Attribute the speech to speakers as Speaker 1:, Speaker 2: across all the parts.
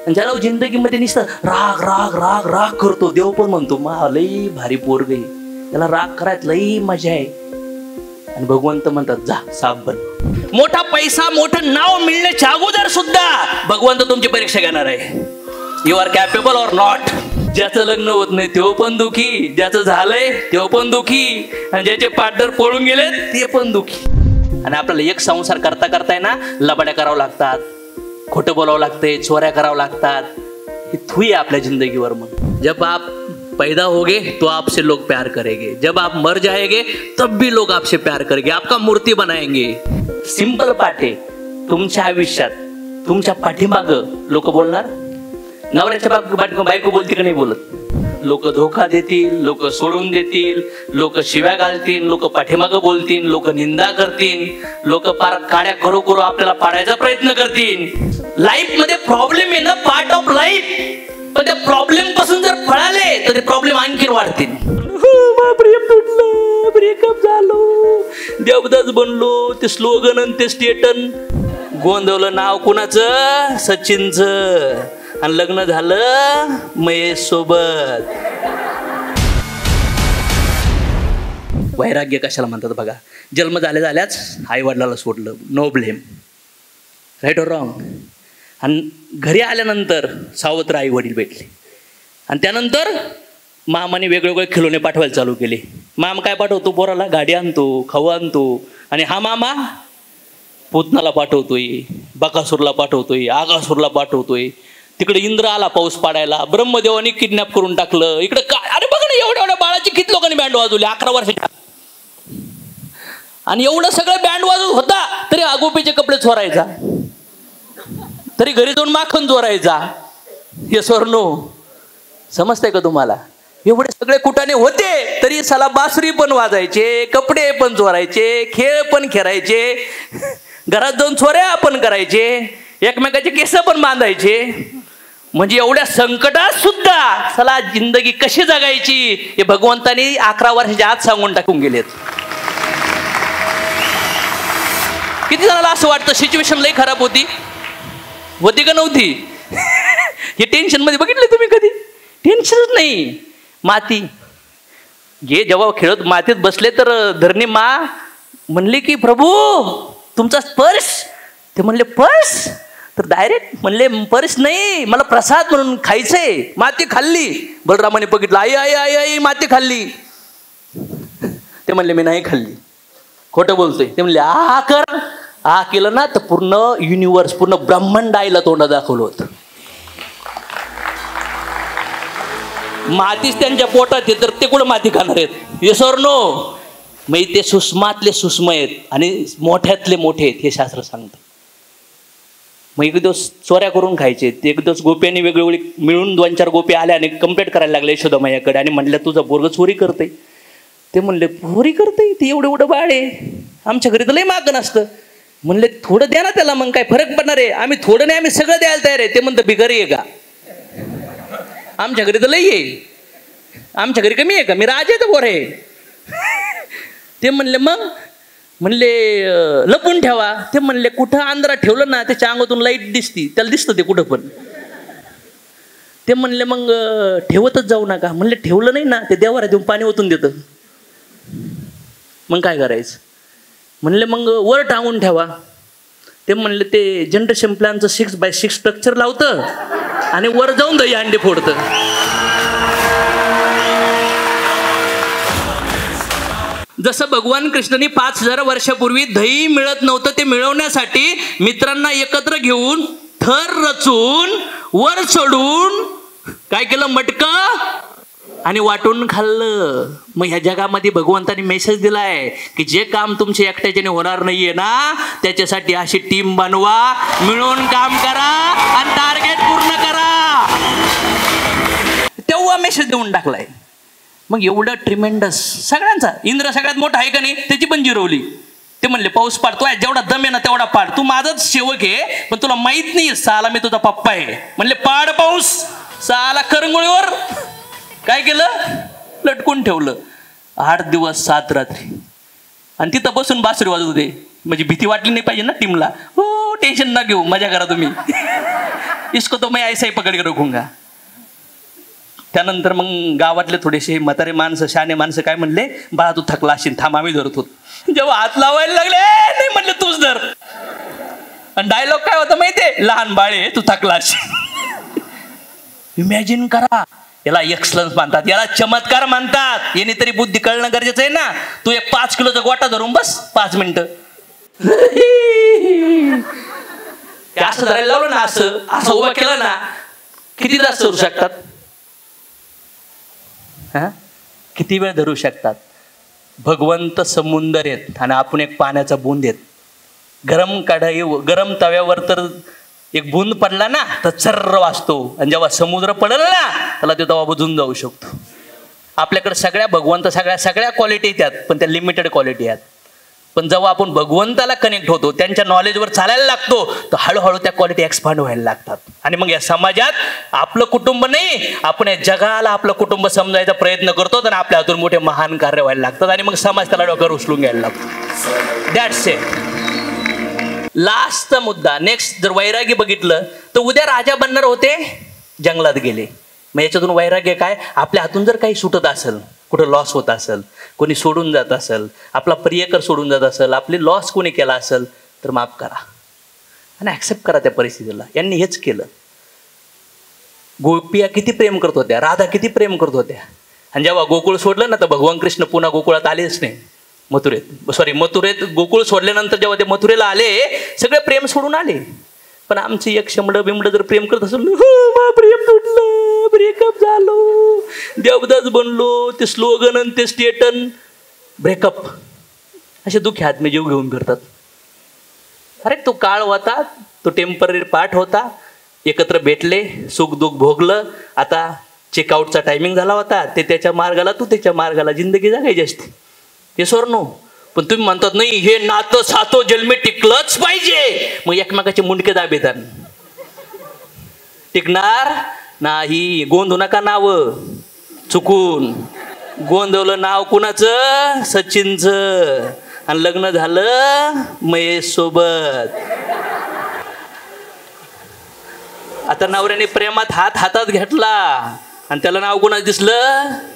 Speaker 1: ज्याला जिंदगीमध्ये नुसतं राग राग राग राग करतो, देव पण म्हणतो मा लई भारी पोरग आहे, त्याला राग करायला लई मजा आहे. आणि भगवंत म्हणतात जा साप बन. मोठा पैसा मोठं नाव मिळण्याच्या अगोदर सुद्धा भगवंत तुमची परीक्षा घेणार आहे. You are capable or not. ज्याचं लग्न होत नाही तो पण दुखी, ज्याचं झालंय तो पण दुखी, आणि ज्याचे पार्टनर पळून गेले ते पण दुखी. आणि आपल्याला एक संसार करता करताय ना लबाड्या करावं लागतात, खोटं बोलावं लागतंय, चोऱ्या करावं लागतात. हे थुई आपल्या जिंदगीवर. मग जब आप पैदा होगे तो आपसे लोग प्यार करेंगे, जब आप मर जाएंगे तब भी लोग आपसे प्यार करेंगे, आपका मूर्ति बनाएंगे. सिंपल पाठे तुमच्या आयुष्यात तुमच्या पाठीमाग लोक बोलणार. नवऱ्याच्या बायको बोलती का नाही बोलत. लोक धोका देतील, लोक सोडून देतील, लोक शिव्या घालतील, लोक पाठीमाग बोलतील, लोक निंदा करतील, लोक पार काड्या करू करू आपल्याला पाडायचा प्रयत्न करतील. लाईफ मध्ये प्रॉब्लेम आहे ना, पार्ट ऑफ लाईफ. पण त्या प्रॉब्लेम पासून जर पळाले तर ते प्रॉब्लेम आणखी वाढतील. प्रेम तुटलं, ब्रेकअप झालो, देवदास बनलो, ते स्लोगन आणि ते स्टेटन गोंधवलं. नाव कुणाचं? सचिनचं. आणि लग्न झालं महेश सोबत. वैराग्य कशाला म्हणतात बघा. जन्म झाल्याच आई वडिलाला सोडलं, no blame, right or wrong. आणि घरी आल्यानंतर सावत्र आई वडील भेटले, आणि त्यानंतर मामाने वेगवेगळे खिलोने पाठवायला चालू केले. मामा काय पाठवतो पोराला? गाडी आणतो, खाऊ आणतो. आणि हा मामा पुतनाला पाठवतोय, बकासूरला पाठवतोय, आगासूरला पाठवतोय. तिकडे इंद्र आला पाऊस पाडायला, ब्रह्मदेवाने किडनॅप करून टाकलं. इकडे काय, अरे बघा ना, एवढ्या एवढ्या बाळाची किती लोकांनी बँड वाजवली 11 वर्षाच्या. आणि एवढं सगळं बँड वाजवत होता तरी आगोपीचे कपडे चोरायचा, तरी घरी जाऊन माखन चोरायचा. Yes or no? समजतंय का तुम्हाला? एवढे सगळे कुटाने होते तरी साला बासरी पण वाजायचे, कपडे पण चोरायचे, खेळ पण खेळायचे, घरात जाऊन चोऱ्या पण करायचे, एकमेकाचे केस पण बांधायचे. म्हणजे एवढ्या संकटात सुद्धा चला जिंदगी कशी जगायची हे भगवंतानी 11 वर्षाच्या आत सांगून टाकून गेलेत. किती जणांना असं वाटतं सिच्युएशन लई खराब होती का नव्हती? हे टेन्शन मध्ये बघितले तुम्ही कधी? टेन्शनच नाही. माती हे जेव्हा खेळत मातीत बसले तर धरणी मा म्हणले की प्रभू तुमचा पर्स. ते म्हणले पर्स? तर डायरेक्ट म्हणले पर्स नाही, मला प्रसाद म्हणून खायचंय. माती खाल्ली. बलरामाने बघितलं, आई आई आई आई माती खाल्ली. ते म्हणले मी नाही खाल्ली, खोटं बोलतोय. ते म्हणले आ कर. आ केलं ना तर पूर्ण युनिवर्स, पूर्ण ब्रह्मांड आईला तोंड दाखवलं होतं. मातीच त्यांच्या पोटात आहे तर ते कुठं माती खाणार आहेत? Yes or no? मग ते सूक्ष्मातले सूक्ष्म आहेत आणि मोठ्यातले मोठे आहेत हे शास्त्र सांगतं. मग एक दिवस चोऱ्या करून खायचे. एक दिवस गोप्यांनी वेगवेगळी मिळून 2-4 गोपी आल्या आणि कंप्लेंट करायला लागले यशोदामायाकडे आणि म्हणल्या तुझा पोरग चोरी करते. ते म्हणले चोरी करते? ते एवढं एवढं बाळ आहे, आमच्या घरी तर लई मागं नसतं. म्हणले थोडं द्या ना त्याला, मग काय फरक पडणार आहे? आम्ही थोडं नाही, आम्ही सगळं द्यायला तयार आहे. ते म्हणतं भिकारी आहे का? आमच्या घरी तर लई आहे, आमच्या घरी कमी आहे का? मी राजे तर पोर आहे. ते म्हणले मग? म्हणले लपून ठेवा. ते म्हणले कुठं? आंध्रात ठेवलं ना त्याच्या अंगातून लाईट दिसती, त्याला दिसतं ते कुठं पण. ते म्हणले मग ठेवतच जाऊ नका. म्हणले ठेवलं नाही ना ते देवारा देऊन पाणी ओतून देतं. मग काय करायचं? म्हणले मग वर टांगून ठेवा. ते म्हणले ते जनरेशन प्लॅनचं 6x6 स्ट्रक्चर लावतं आणि वर जाऊन दही अंडे फोडतं. जसं भगवान कृष्णाने 5000 वर्षापूर्वी दही मिळत नव्हतं, ते मिळवण्यासाठी मित्रांना एकत्र घेऊन थर रचून वर चढून काय केलं? मटकं आणि वाटून खाल्लं. मग ह्या जगामध्ये भगवंतानी मेसेज दिलाय की जे काम तुमच्या एकट्याच्याने होणार नाहीये ना त्याच्यासाठी अशी टीम बनवा, मिळून काम करा आणि टार्गेट पूर्ण करा. तेव्हा मेसेज देऊन टाकलाय. मग एवढं ट्रिमेंडस सगळ्यांचा. इंद्र सगळ्यात मोठा आहे का नाही? त्याची पण जिरवली. ते म्हणले पाऊस पाडतो, जेवढा दम आहे ना तेवढा पाड, तू माझाच सेवक आहे पण तुला माहित नाही साला मी तुझा पप्पा आहे. म्हणले पाड पाऊस. साला करंगुळीवर काय केलं? लटकून ठेवलं 8 दिवस 7 रात्री. आणि तिथं बसून बासरी वाजत होते. म्हणजे भीती वाटली नाही पाहिजे ना टीमला. हो टेन्शन ना घेऊ, मजा करा तुम्ही. इसको तो मैं ऐसा ही पकड के रखूंगा. त्यानंतर मग गावातले थोडेसे म्हातारे माणसं शहाणे माणसं काय म्हणले, बाळा तू थकला असेल, थांब आम्ही धरत होत. जेव्हा हात लावायला लागले नाही म्हणले तूच धर. आणि डायलॉग काय होता माहितीये, लहान बाळे तू थकला असेल. इमॅजिन करा, याला एक्सलन्स मानतात, याला चमत्कार मानतात. याने तरी बुद्धी कळणं गरजेचं आहे ना. तू एक 5 किलोचा गोटा धरून बस 5 मिनिटं. असं धरायला लावलं ना, असं असं उभं केलं ना, किती तास धरू शकतात? किती वेळ धरू शकतात? भगवंत समुंदर आहेत आणि आपण एक पाण्याचा बूंद आहेत. गरम कढई, गरम तव्यावर तर एक बूंद पडला ना तर चर्र वाजतो, आणि जेव्हा समुद्र पडल ना त्याला ते तवा बुजून जाऊ शकतो. आपल्याकडे सगळ्या भगवंत सगळ्या क्वालिटी येतात, पण त्या लिमिटेड क्वालिटी आहेत. पण जेव्हा आपण भगवंताला कनेक्ट होतो, त्यांच्या नॉलेजवर चालायला लागतो, तर हळूहळू त्या क्वालिटी एक्सपांड व्हायला लागतात. आणि मग या समाजात आपलं कुटुंब नाही, आपण या जगाला आपलं कुटुंब समजायचा प्रयत्न करतो, आणि आपल्या हातून मोठे महान कार्य व्हायला लागतात. आणि मग समाज त्याला डोक्यावर उचलून घ्यायला लागतो. That's it. लास्टचा मुद्दा. नेक्स्ट, जर वैरागी बघितलं तर उद्या राजा बनणार होते, जंगलात गेले. मग याच्यातून वैराग्य काय? आपल्या हातून जर काही सुटत असेल, कुठं लॉस होत असेल, कोणी सोडून जात असेल, आपला प्रियकर सोडून जात असेल, आपली लॉस कोणी केला असेल, तर माफ करा आणि ॲक्सेप्ट करा त्या परिस्थितीला. यांनी हेच केलं. गोपिया किती प्रेम करत होत्या, राधा किती प्रेम करत होत्या. आणि जेव्हा गोकुळ सोडलं ना तर भगवान कृष्ण पुन्हा गोकुळात आलेच नाही. मथुरेत गोकुळ सोडल्यानंतर जेव्हा ते मथुरेला आले, सगळे प्रेम सोडून आले. पण आमची एक शमडं बिमडं जर प्रेम करत असेल, प्रेम तुटलं, ब्रेकअप झालो, देवदास बनलो, ते स्लोगन आणि ते स्टेटन, ब्रेकअप, असे दुःखी आत्मे जीव घेऊन फिरतात. अरे तो काळ होता, तो टेम्पररी पार्ट होता. एकत्र भेटले, सुख दुःख भोगलं, आता चेकआउटचा टायमिंग झाला होता. ते त्याच्या मार्गाला, तू त्याच्या मार्गाला, जिंदगी जगायची असते. हे सोरनो. पण तुम्ही म्हणतात नाही, हे नातं सातो जन्मे टिकलंच पाहिजे. मग एकमेकाचे मुंडके दाबेतात, टिकणार नाही. गोंधू नका नाव चुकून. गोंधवलं नाव कुणाचं? सचिनचं. आणि लग्न झालं महेश सोबत. आता नवऱ्याने प्रेमात हातात घेतला आणि त्याला नाव कुणाचं दिसलं?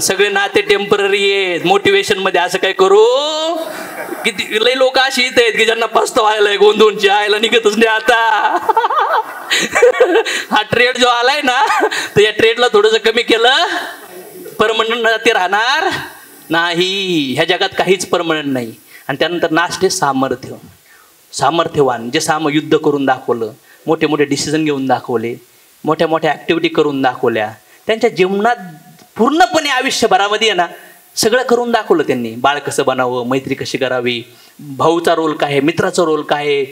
Speaker 1: सगळे नाते टेम्पररी आहेत. मोटिवेशन मध्ये असं काय करू? किती लई लोक अशी इथे आहेत की ज्यांना पस्ताव व्हायलाय, गोंधूनच्या आयला निघतच नाही आता. हा ट्रेड जो आलाय ना, तर या ट्रेडला थोडंसं कमी केलं. परमनंट ते राहणार नाही. ह्या जगात काहीच परमनंट नाही. आणि त्यानंतर नाचते सामर्थ्यवान, जे युद्ध करून दाखवलं, मोठे मोठे डिसिजन घेऊन दाखवले, मोठ्या मोठ्या ऍक्टिव्हिटी करून दाखवल्या. त्यांच्या जीवनात पूर्णपणे आयुष्यभरामध्ये आहे ना, सगळं करून दाखवलं त्यांनी. बाळ कसं बनावं, मैत्री कशी करावी, भाऊचा रोल काय आहे, मित्राचा रोल काय आहे,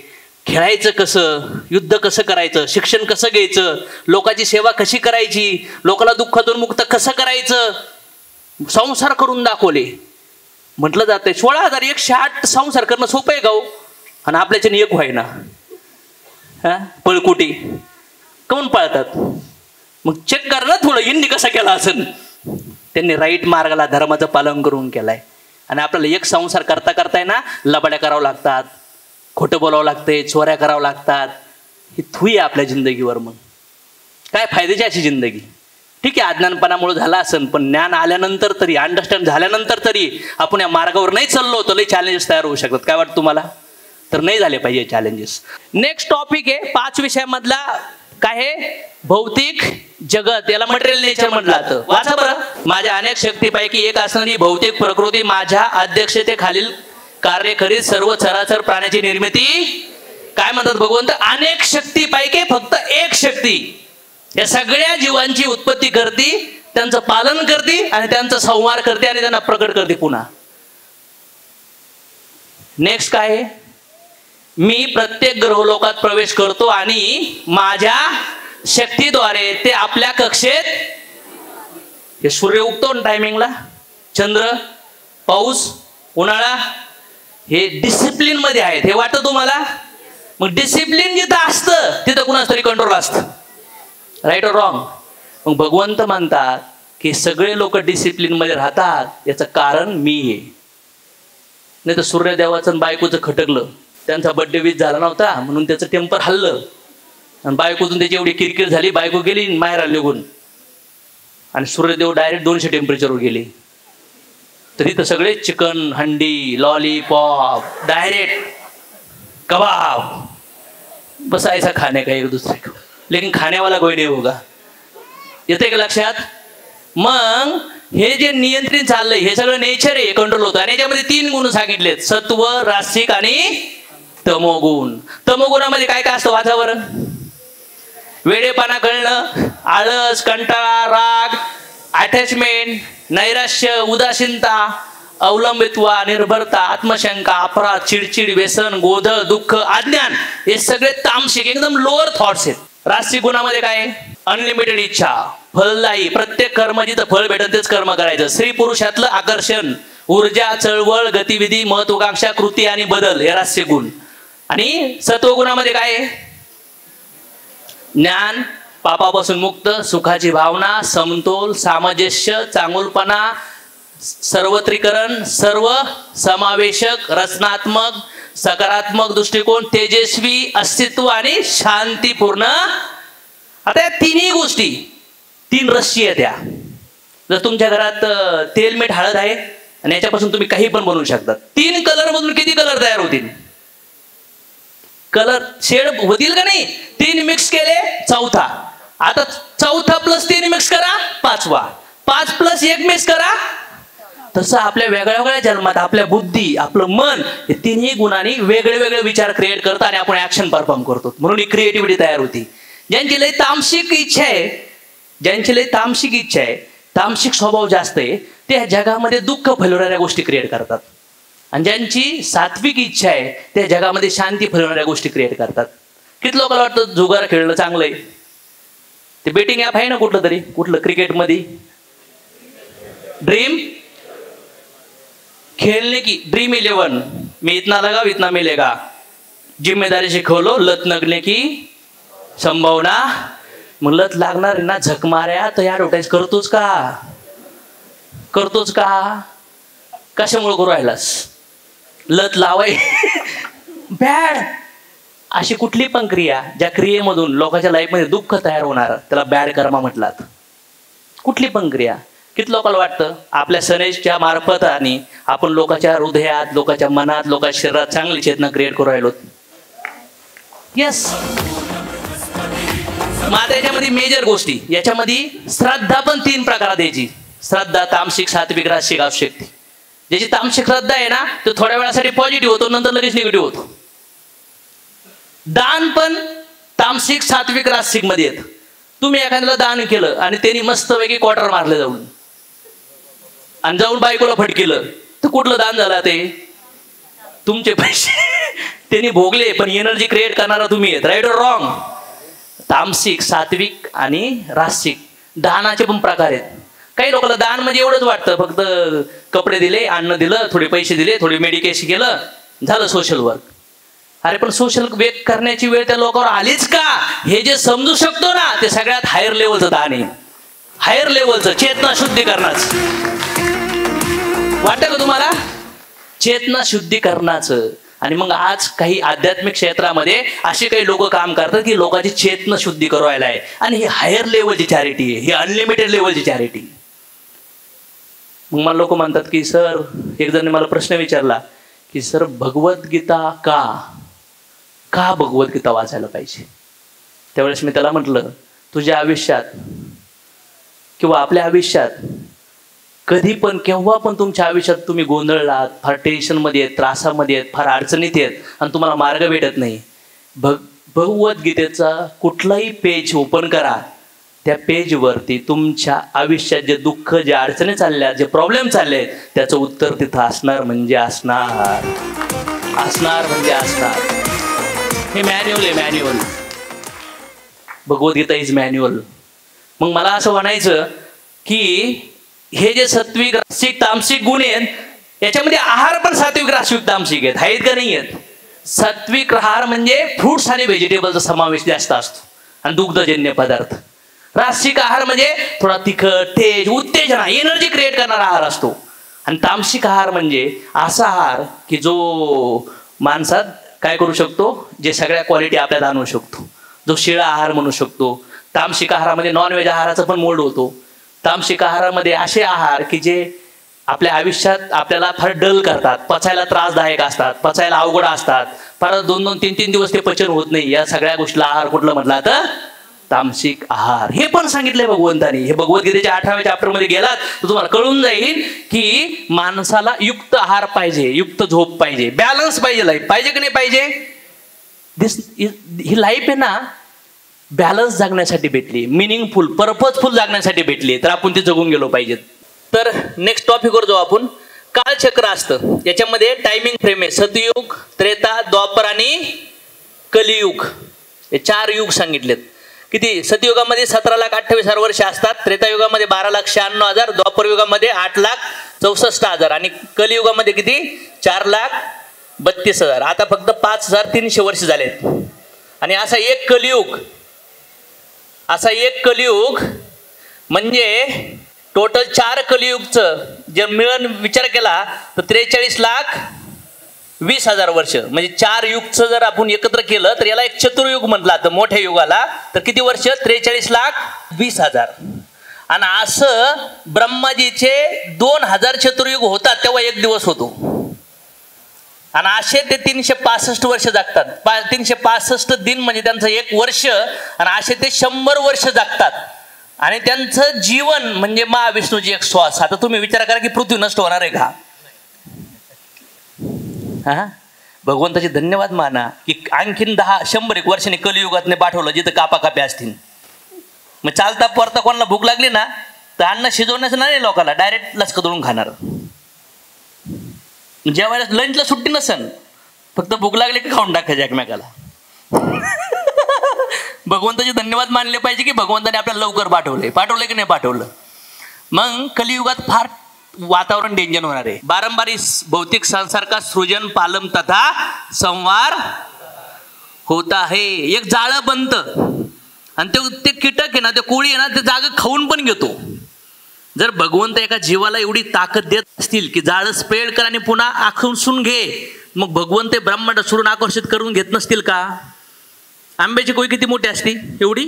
Speaker 1: खेळायचं कसं, युद्ध कसं करायचं, शिक्षण कसं घ्यायचं, लोकांची सेवा कशी करायची, लोकांना दुःखातून मुक्त कसं करायचं, संसार करून दाखवले. म्हटलं जातंय 16,108 संसार करणं सोपं आहे गाव, आणि आपल्याच्याने एक व्हाय ना. पळकुटी कोण पळतात? मग चेक कर ना थोडं, यांनी कसा केला असेल. त्यांनी राईट मार्गाला, धर्माचं पालन करून केलाय. आणि आपल्याला एक संसार करता करताय ना, लबाड्या करावं लागतात, खोटं बोलावं लागतंय, चोऱ्या करावं लागतात. ही थुई आपल्या जिंदगीवर. मग काय फायद्याची अशी जिंदगी? ठीक आहे, अज्ञानपणामुळे झाला असेल, पण ज्ञान आल्यानंतर तरी, अंडरस्टँड झाल्यानंतर तरी आपण या मार्गावर नाही चाललो तर लई चॅलेंजेस तयार होऊ शकतात. काय वाटतं तुम्हाला? तर नाही झाले पाहिजे चॅलेंजेस. नेक्स्ट टॉपिक आहे 5 विषयामधला, काय आहे? भौतिक जगत. याला मटेरियल नेचर म्हटलं जातं. वाचा बरं. माझ्या अनेक शक्तीपैकी एक असणारी भौतिक प्रकृती माझ्या अध्यक्षतेखालील कार्य करीत सर्व चराचर प्राण्याची निर्मिती. काय म्हणतात भगवंत? अनेक शक्तीपैकी फक्त एक शक्ती या सगळ्या जीवांची उत्पत्ती करते, त्यांचं पालन करते आणि त्यांचा संहार करते आणि त्यांना प्रकट करते पुन्हा. नेक्स्ट काय आहे? मी प्रत्येक ग्रहलोकात प्रवेश करतो आणि माझ्या शक्तीद्वारे ते आपल्या कक्षेत, हे सूर्य उगतो टायमिंगला, चंद्र, पाऊस, उन्हाळा, हे डिसिप्लिन मध्ये आहेत. हे वाटतं तुम्हाला? मग डिसिप्लिन जिथं असतं तिथं कुणाच तरी कंट्रोल असतं. राईट और रॉंग? मग भगवंत म्हणतात की सगळे लोक डिसिप्लिन मध्ये राहतात, याचं कारण मी आहे. नाही तर सूर्यदेवाचं बायकोचं खटकलं, त्यांचा बर्थडे विश झाला नव्हता म्हणून त्याचं टेम्पर हल्लं, आणि बायकोतून त्याची एवढी किरकिर झाली, बायको गेली माहेराला निघून, आणि सूर्यदेव डायरेक्ट 200 टेम्परेचरवर गेले. तर इथं सगळे चिकन हंडी, लॉलीपॉप, डायरेक्ट कबाब, बस ऐसा खाने का एक दूसरे को, लेकिन खाने वाला कोई नहीं होगा. येते का लक्षात? मग हे जे नियंत्रण चाललंय हे सगळं नेचर आहे, कंट्रोल होतं. आणि याच्यामध्ये 3 गुण सांगितलेत, सत्व, रासिक आणि तमोगुण. तमोगुणामध्ये काय काय असतं वातावरण? वेडेपणा कळणं, आळस, कंटाळा, राग, अटॅचमेंट, नैराश्य, उदासीनता, अवलंबित्व, निर्भरता, आत्मशंका, अपराध, चिडचिड, व्यसन, गोंधळ, दुःख, अज्ञान, हे सगळे तामसिक एकदम लोअर थॉट्स आहेत. रासिक गुणामध्ये काय? अनलिमिटेड इच्छा, फलदायी, प्रत्येक कर्म जिथं फळ भेटत तेच कर्म करायचं. स्त्री पुरुषातलं आकर्षण, ऊर्जा, चळवळ, गतिविधी, महत्वाकांक्षा, कृती आणि बदल, हे रासिक गुण. आणि सत्वगुणामध्ये काय? ज्ञान, पापापासून मुक्त, सुखाची भावना, समतोल, सामंजस्य, चांगुलपणा, सर्वत्रीकरण, सर्व समावेशक, रचनात्मक, सकारात्मक दृष्टिकोन, तेजस्वी अस्तित्व आणि शांतीपूर्ण. आता या तिन्ही गोष्टी 3 रस्सी आहेत. त्या जर तुमच्या घरात तेल, मीठ, हळद आहे आणि याच्यापासून तुम्ही काही पण बनवू शकता. 3 कलर मधून किती कलर तयार होतील? कलर शेड होतील का नाही? 3 मिक्स केले, 4था. आता 4था + 3 मिक्स करा, 5वा. 5 + 1 मिक्स करा. तसं आपल्या वेगळ्या वेगळ्या जन्मात आपल्या बुद्धी, आपलं मन, हे 3ही गुणांनी वेगळे वेगळे विचार क्रिएट करतात आणि आपण ऍक्शन परफॉर्म करतो. म्हणून ही क्रिएटिव्हिटी तयार होती. ज्यांची लय तामसिक इच्छा आहे, ज्यांची लय तामसिक इच्छा आहे, तामसिक स्वभाव जास्त आहे, ते ह्या जगामध्ये दुःख फैलवणाऱ्या गोष्टी क्रिएट करतात. आणि ज्यांची सात्विक इच्छा आहे त्या जगामध्ये शांती फैलवणाऱ्या गोष्टी क्रिएट करतात. किती लोकांना वाटतं जुगार खेळणं चांगलं आहे? ते बेटिंग ॲप आहे ना कुठलं तरी, कुठलं क्रिकेटमध्ये, ड्रीम खेलने की, ड्रीम 11, मी इतना लगा इतना मिलेगा, जिम्मेदारी से खोलो, लत लगने की संभावना. मग लत लागणार ना, झक माऱ्या तर ॲडव्हर्टाईज करतोच का? करतोच का? कशामुळे करू राहिलास? लत लावाय बॅड. अशी कुठली पण क्रिया ज्या क्रियेमधून लोकांच्या लाईफमध्ये दुःख तयार होणार त्याला बॅड कर्मा म्हटलात. कुठली पण क्रिया. किती लोकांना वाटतं आपल्या सनेजच्या मार्फत आणि आपण लोकांच्या हृदयात, लोकांच्या मनात, लोकांच्या शरीरात चांगली चेतना क्रिएट करू राहिलो? येस. मग याच्यामध्ये मेजर गोष्टी, याच्यामध्ये श्रद्धा पण 3 प्रकारात यायची. श्रद्धा, तामसिक, सात्विक, रासिक, आवश्यकती. ज्याची तामसिक श्रद्धा आहे ना, तो थोड्या वेळासाठी पॉझिटिव्ह होतो, नंतर लगेच निगेटिव्ह होतो. दान पण तामसिक, सात्विक, रासिक मध्ये येत. तुम्ही एखाद्याला दान केलं आणि त्यांनी मस्तपैकी क्वार्टर मारले जाऊन, आणि जाऊन बायकोला फटकेलं, तर कुठलं दान झालं? ते तुमचे पैसे त्यांनी भोगले, पण एनर्जी क्रिएट करणारा तुम्ही आहेत. राईट और रॉंग? तामसिक, सात्विक आणि रासिक दानाचे पण प्रकार आहेत. काही लोकांना दान म्हणजे एवढंच वाटतं, फक्त कपडे दिले, अन्न दिलं, थोडे पैसे दिले, थोडी मेडिकेशन केलं, झालं सोशल वर्क. अरे पण सोशल वर्क करण्याची वेळ त्या लोकांवर आलीच का? हे जे समजू शकतो ना, ते सगळ्यात हायर लेवलचं दान आहे. हायर लेवलचं चेतना शुद्धीकरणाचं. वाटतं का तुम्हाला? चेतना शुद्धीकरणाचं. आणि मग आज काही आध्यात्मिक क्षेत्रामध्ये असे काही लोक काम करतात की लोकांची चेतना शुद्धी करायला आहे. आणि ही हायर लेवलची चॅरिटी आहे, ही अनलिमिटेड लेवलची चॅरिटी. मग मला लोक म्हणतात की सर, एक जण मला प्रश्न विचारला की सर भगवद्गीता का भगवद्गीता वाचायला पाहिजे? त्यावेळेस मी त्याला म्हटलं, तुझ्या आयुष्यात किंवा आपल्या आयुष्यात कधी पण केव्हा पण तुमच्या आयुष्यात तुम्ही गोंधळलात, फार टेन्शनमध्ये आहेत, त्रासामध्ये आहेत, फार अडचणीत आहेत आणि तुम्हाला मार्ग भेटत नाही, भगवद्गीतेचा कुठलाही पेज ओपन करा, त्या पेजवरती तुमच्या आयुष्यात जे दुःख, जे अडचणी चालल्या, जे प्रॉब्लेम चालले आहेत, त्याचं उत्तर तिथं असणार म्हणजे असणार. असणार म्हणजे असणार. हे मॅन्युअल आहे, मॅन्युअल. Bhagavad Gita is manual. मग मला असं म्हणायचं की हे जे सात्विक, रासिक, तामसिक गुण आहेत, याच्यामध्ये आहार पण सात्विक, रासिक, तामसिक आहेत का नाही आहेत? सात्विक आहार म्हणजे फ्रुट्स आणि व्हेजिटेबलचा समावेश जास्त असतो आणि दुग्धजन्य पदार्थ. रासिक आहार म्हणजे थोडा तिखट, तेज, उत्तेजना, एनर्जी क्रिएट करणारा आहार असतो. आणि तामसिक आहार म्हणजे असा आहार की जो माणसात काय करू शकतो, जे सगळ्या क्वालिटी आपल्याला आणू शकतो. जो शिळा आहार म्हणू शकतो. तामसिक आहारामध्ये नॉनव्हेज आहाराचा पण मोल्ड होतो. तामसिक आहारामध्ये असे आहार की जे आपल्या आयुष्यात आपल्याला फार डल करतात, पचायला त्रासदायक असतात, पचायला अवघड असतात, फार 2-2, 3-3 दिवस ते पचन होत नाही. या सगळ्या गोष्टीला आहार कुठला म्हटला तर तामसिक आहार. हे पण सांगितलंय भगवंतानी. हे भगवद्गीतेच्या 8व्या चॅप्टरमध्ये गेलात तर तुम्हाला कळून जाईल की माणसाला युक्त आहार पाहिजे, युक्त झोप पाहिजे, बॅलन्स पाहिजे. लाईफ पाहिजे की नाही पाहिजे. ही लाईफ आहे ना बॅलन्स जगण्यासाठी भेटली, मिनिंगफुल पर्पजफुल जगण्यासाठी भेटली, तर आपण ती जगून गेलो पाहिजेत. तर नेक्स्ट टॉपिकवर जाऊ आपण. कालचक्र असतं, याच्यामध्ये टायमिंग फ्रेम आहे. सतयुग, त्रेता, द्वापर आणि कलियुग हे 4 युग सांगितलेत. किती? सतयुगामध्ये 17,28,000 वर्ष असतात, त्रेतायुगामध्ये 12,96,000, द्वापर युगामध्ये 8,64,000 आणि कलियुगामध्ये किती? 4,32,000. आता फक्त 5,300 वर्ष झालेत. आणि असा एक कलियुग म्हणजे टोटल 4 कलियुगचं जर मिळून विचार केला तर 43,20,000 वर्ष. म्हणजे 4 युगचं जर आपण एकत्र केलं तर याला एक चतुर्युग म्हटलं तर मोठ्या युगाला. तर किती वर्ष? 43,20,000. आणि असं ब्रह्माजीचे 2,000 चतुर्युग होतात तेव्हा एक दिवस होतो. आणि असे ते 365 वर्ष जगतात. 365 दिन म्हणजे त्यांचं एक वर्ष. आणि असे ते 100 वर्ष जगतात. आणि त्यांचं जीवन म्हणजे महाविष्णूची एक श्वास. आता तुम्ही विचार करा की पृथ्वी नष्ट होणार आहे का? हा, भगवंताचे धन्यवाद माना की आणखीन 100-100 वर्षांनी कलियुगातने पाठवलं जिथं कापाकाप्या असतील. मग चालता परता कोणाला भूक लागली ना तर अन्न शिजवण्याचं नाही लोकांना, डायरेक्ट लचका दळून खाणार. ज्या वेळेस लंचला सुट्टी नसन, फक्त भूक लागली की खाऊन टाकायचं एकमेकाला. भगवंताचे धन्यवाद मानले पाहिजे की भगवंताने आपल्याला लवकर पाठवलं की नाही पाठवलं. मग कलियुगात फार वातावरण डेंजर होणार आहे. बारंबार इस भौतिक संसार का सृजन पालम तथा संवार होता है. एक जाळं बनतं आणि ते कीटक आहे ना, ते कोळी आहे ना, ते जागा खाऊन पण घेतो. जर भगवंत एका जीवाला एवढी ताकद देत असतील की जाळं स्पेड कर आणि पुन्हा आखून घे, मग भगवंत ब्रह्मांड सोडून आकर्षित करून घेत नसतील का? आंब्याची कोई किती मोठी असती? एवढी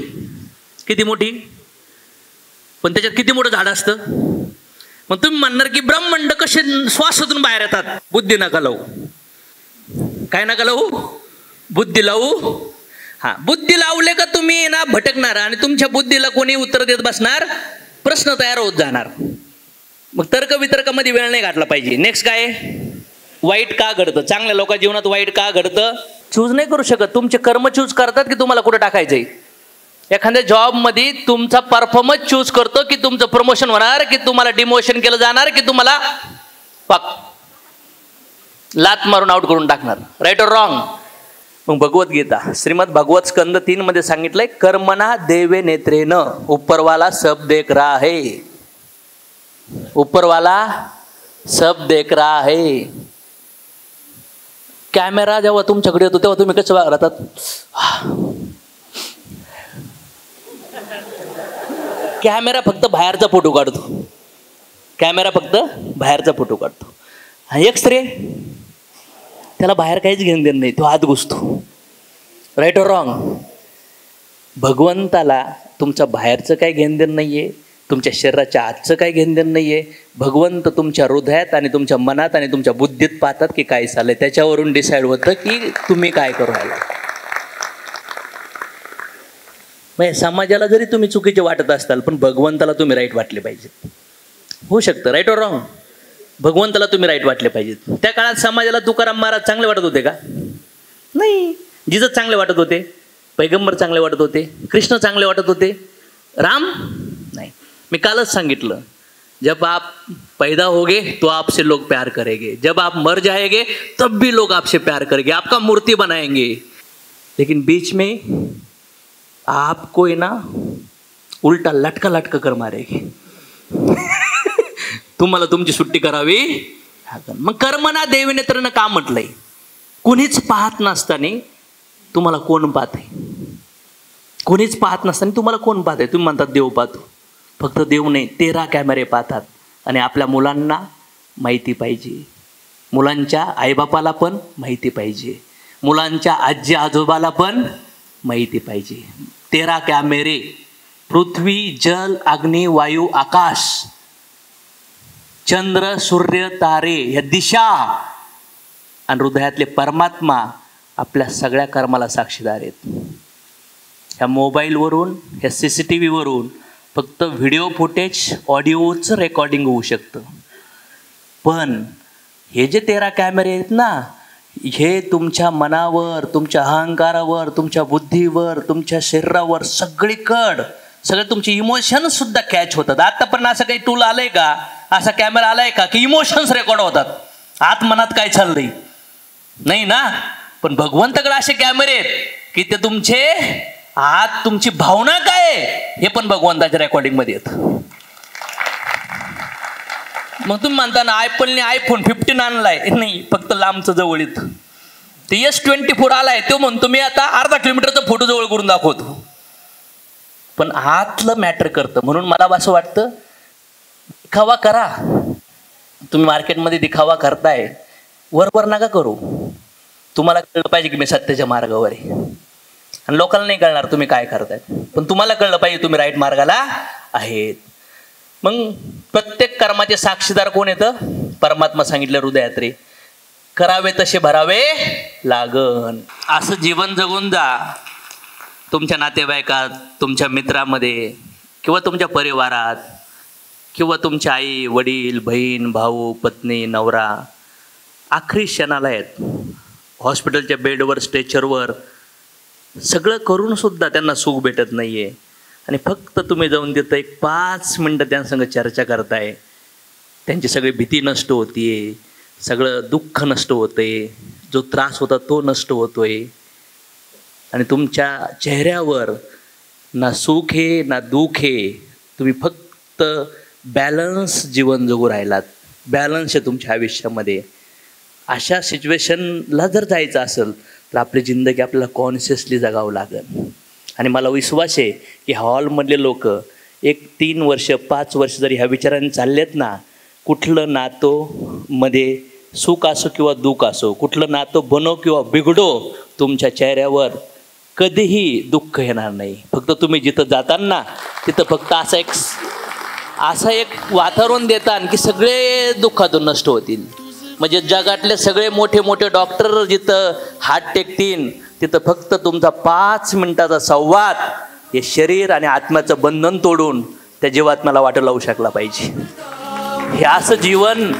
Speaker 1: किती मोठी, पण त्याच्यात किती मोठं झाड असतं. मग तुम्ही म्हणणार की ब्रह्मांड कसे श्वासातून बाहेर येतात? बुद्धी नका लावू. काय नका लावू? बुद्धी लावू. हा, बुद्धी लावले का तुम्ही ना भटकणार आणि तुमच्या बुद्धीला कोणी उत्तर देत बसणार, प्रश्न तयार होत जाणार. मग तर्क वितर्कामध्ये वेळ नाही घातला पाहिजे. नेक्स्ट काय? वाईट का घडतं? चांगल्या लोकांच्या जीवनात वाईट का घडतं? चूज नाही करू शकत. तुमचे कर्म चूज करतात की तुम्हाला कुठं टाकायचंय. एखाद्या जॉबमध्ये तुमचा परफॉर्मन्स चूज करतो की तुमचं प्रमोशन होणार, की तुम्हाला डिमोशन केलं जाणार, की तुम्हाला लात मारून आउट करून टाकणार. राईट और रॉंग? मग भगवद्गीता श्रीमद भागवत स्कंद 3 मध्ये सांगितलंय, कर्मणा देवे नेत्रेन ऊपरवाला सब देख रहा है. ऊपरवाला सब देख रहा है. कॅमेरा जेव्हा तुमच्याकडे येतो तेव्हा तुम्ही कसं राहतात? कॅमेरा फक्त बाहेरचा फोटो काढतो. कॅमेरा फक्त बाहेरचा फोटो काढतो. हा एक स्त्री, त्याला बाहेर काहीच घेणं देणं नाही, तो आत घुसतो. राईट और रॉंग? भगवंताला तुमच्या बाहेरचं काही घेणं देणं नाहीये, तुमच्या शरीराच्या आतचं काही घेणं देणं नाहीये. भगवंत तुमच्या हृदयात आणि तुमच्या मनात आणि तुमच्या बुद्धीत पाहतात की काय चाललंय. त्याच्यावरून डिसाईड होतं की तुम्ही काय करू राहिला. म्हणजे समाजाला जरी तुम्ही चुकीचे वाटत असताल पण भगवंताला तुम्ही राईट वाटले पाहिजेत. होऊ शकतं. राईट और रॉंग? भगवंताला तुम्ही राईट वाटले पाहिजेत. त्या काळात समाजाला तुकाराम महाराज चांगले वाटत होते का? नाही. जिजस चांगले वाटत होते, पैगंबर चांगले वाटत होते, कृष्ण चांगले वाटत होते, राम नाही. मी कालच सांगितलं, जब आप पैदा होगे तो आपसे लोग प्यार करेंगे, जब आप मर जाएंगे तब भी लोग आपसे प्यार करेंगे, आपका मूर्ति बनाएंगे, लेकिन बीच में आपको ना उलटा लटका लटका कर मारेंगे. तुम्हाला तुमची सुट्टी करावी. मग कर्मणा देवी नेत्रनं का म्हटलंय? कुणीच पाहत नसताना तुम्हाला कोण पाहते? कोणीच पाहत नसताना तुम्हाला कोण पाहते? तुम्ही म्हणतात देव पाहतो. फक्त देव नाही, 13 कॅमेरे पाहतात. आणि आपल्या मुलांना माहिती पाहिजे, मुलांच्या आईबापाला पण माहिती पाहिजे, मुलांच्या आजी आजोबाला पण माहिती पाहिजे. 13 कॅमेरे, पृथ्वी, जल, अग्नी, वायू, आकाश, चंद्र, सूर्य, तारे, ह्या दिशा आणि हृदयातले परमात्मा आपल्या सगळ्या कर्माला साक्षीदार आहेत. ह्या मोबाईलवरून, ह्या CCTV वरून फक्त व्हिडिओ फुटेज, ऑडिओचं रेकॉर्डिंग होऊ शकतं. पण हे जे 13 कॅमेरे आहेत ना, हे तुमच्या मनावर, तुमच्या अहंकारावर, तुमच्या बुद्धीवर, तुमच्या शरीरावर सगळे तुमचे इमोशन्स सुद्धा कॅच होतात. आतापर्यंत असं काही टूल आलंय का, असा कॅमेरा आलाय का की इमोशन्स रेकॉर्ड होतात? आत मनात काय चाललंय नाही ना. पण भगवंताकडे असे कॅमेरे आहेत की ते तुमचे आत, तुमची भावना काय आहे हे पण भगवंताच्या रेकॉर्डिंग मध्ये येतं. मग तुम्ही म्हणता ना iPhone 15 आणलाय, नाही, फक्त लांबचं जवळ येतं. ते S24 आलाय, तो म्हणतो मी आता अर्धा किलोमीटरचा फोटो जवळ करून दाखवतो. पण आतलं मॅटर करतं. म्हणून मला असं वाटतं, दिखावा करा. तुम्ही मार्केटमध्ये दिखावा करताय, वर नका करू. तुम्हाला कळलं पाहिजे की मी सत्याच्या मार्गावर आहे. आणि लोकांना नाही कळणार तुम्ही काय करताय, पण तुम्हाला कळलं पाहिजे तुम्ही राईट मार्गाला आहेत. मग प्रत्येक कर्माचे साक्षीदार कोण येतं? परमात्मा. सांगितलं हृदयात रे, करावे तसे भरावे लागन. असं जीवन जगून जा. तुमच्या नातेवाईकात, तुमच्या मित्रामध्ये, किंवा तुमच्या परिवारात, किंवा तुमच्या आई वडील, बहीण, भाऊ, पत्नी, नवरा आखरी क्षणाला आहेत, हॉस्पिटलच्या बेडवर, स्ट्रेचरवर, सगळं करून सुद्धा त्यांना सुख भेटत नाहीये. आणि फक्त तुम्ही जाऊन तिथं एक 5 मिनटं त्यांसंग चर्चा करताय. त्यांची सगळी भीती नष्ट होतीये, सगळं दुःख नष्ट होतंय, जो त्रास होता तो नष्ट होतोय. आणि तुमच्या चेहऱ्यावर ना सुख आहे ना दुःख आहे. तुम्ही फक्त बॅलन्स जीवन जगू राहिलात. बॅलन्स आहे तुमच्या आयुष्यामध्ये. अशा सिच्युएशनला जर जायचं असेल तर आपली जिंदगी आपल्याला कॉन्शियसली जगावं लागेल. आणि मला विश्वास आहे की हॉलमधले लोक 3 वर्ष 5 वर्ष जरी ह्या विचारांनी चाललेत ना, कुठलं नातं मध्ये सुख असो किंवा दुःख असो, कुठलं नातं बनो किंवा बिघडो, तुमच्या चेहऱ्यावर कधीही दुःख येणार नाही. फक्त तुम्ही जिथं जाताना तिथं फक्त असं एक वातावरण देतात की सगळे दुःखातून नष्ट होतील. म्हणजे जगातले सगळे मोठे मोठे डॉक्टर जिथं हात टेकतील तिथं फक्त तुमचा 5 मिनिटाचा संवाद हे शरीर आणि आत्म्याचं बंधन तोडून त्या जीवात्म्याला वाटं लावू शकला पाहिजे. हे असं जीवन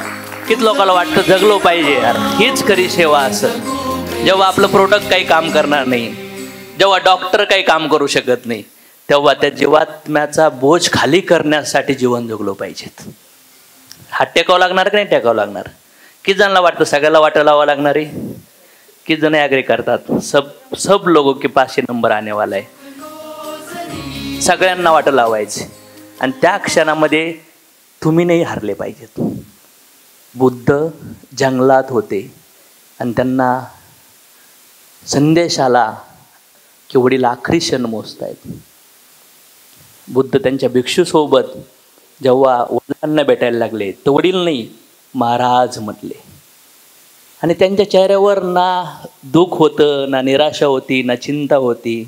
Speaker 1: किती लोकांना वाटतं जगलो पाहिजे यार, हीच खरी सेवा. असं जेव्हा आपलं प्रोडक्ट काही काम करणार नाही, जेव्हा डॉक्टर काही काम करू शकत नाही, तेव्हा त्या जीवात्म्याचा बोज खाली करण्यासाठी जीवन जगलो पाहिजेत. हात टेकावं लागणार की नाही टेकावं लागणार? किती जणांना वाटतं सगळ्याला वाटं लावावं लागणार आहे? किती जण ॲग्री करतात? सब लोगों के पास ये नंबर आने वाला है. सगळ्यांना वाटं लावायचे. आणि त्या क्षणामध्ये तुम्ही नाही हारले पाहिजेत. बुद्ध जंगलात होते आणि त्यांना संदेश आला की वडील आखरी क्षण मोजतायत. बुद्ध त्यांच्या भिक्षूसोबत जेव्हा वडिलांना भेटायला लागले तर वडील नाही महाराज म्हटले. आणि त्यांच्या चेहऱ्यावर ना दुःख होतं, ना निराशा होती, ना चिंता होती,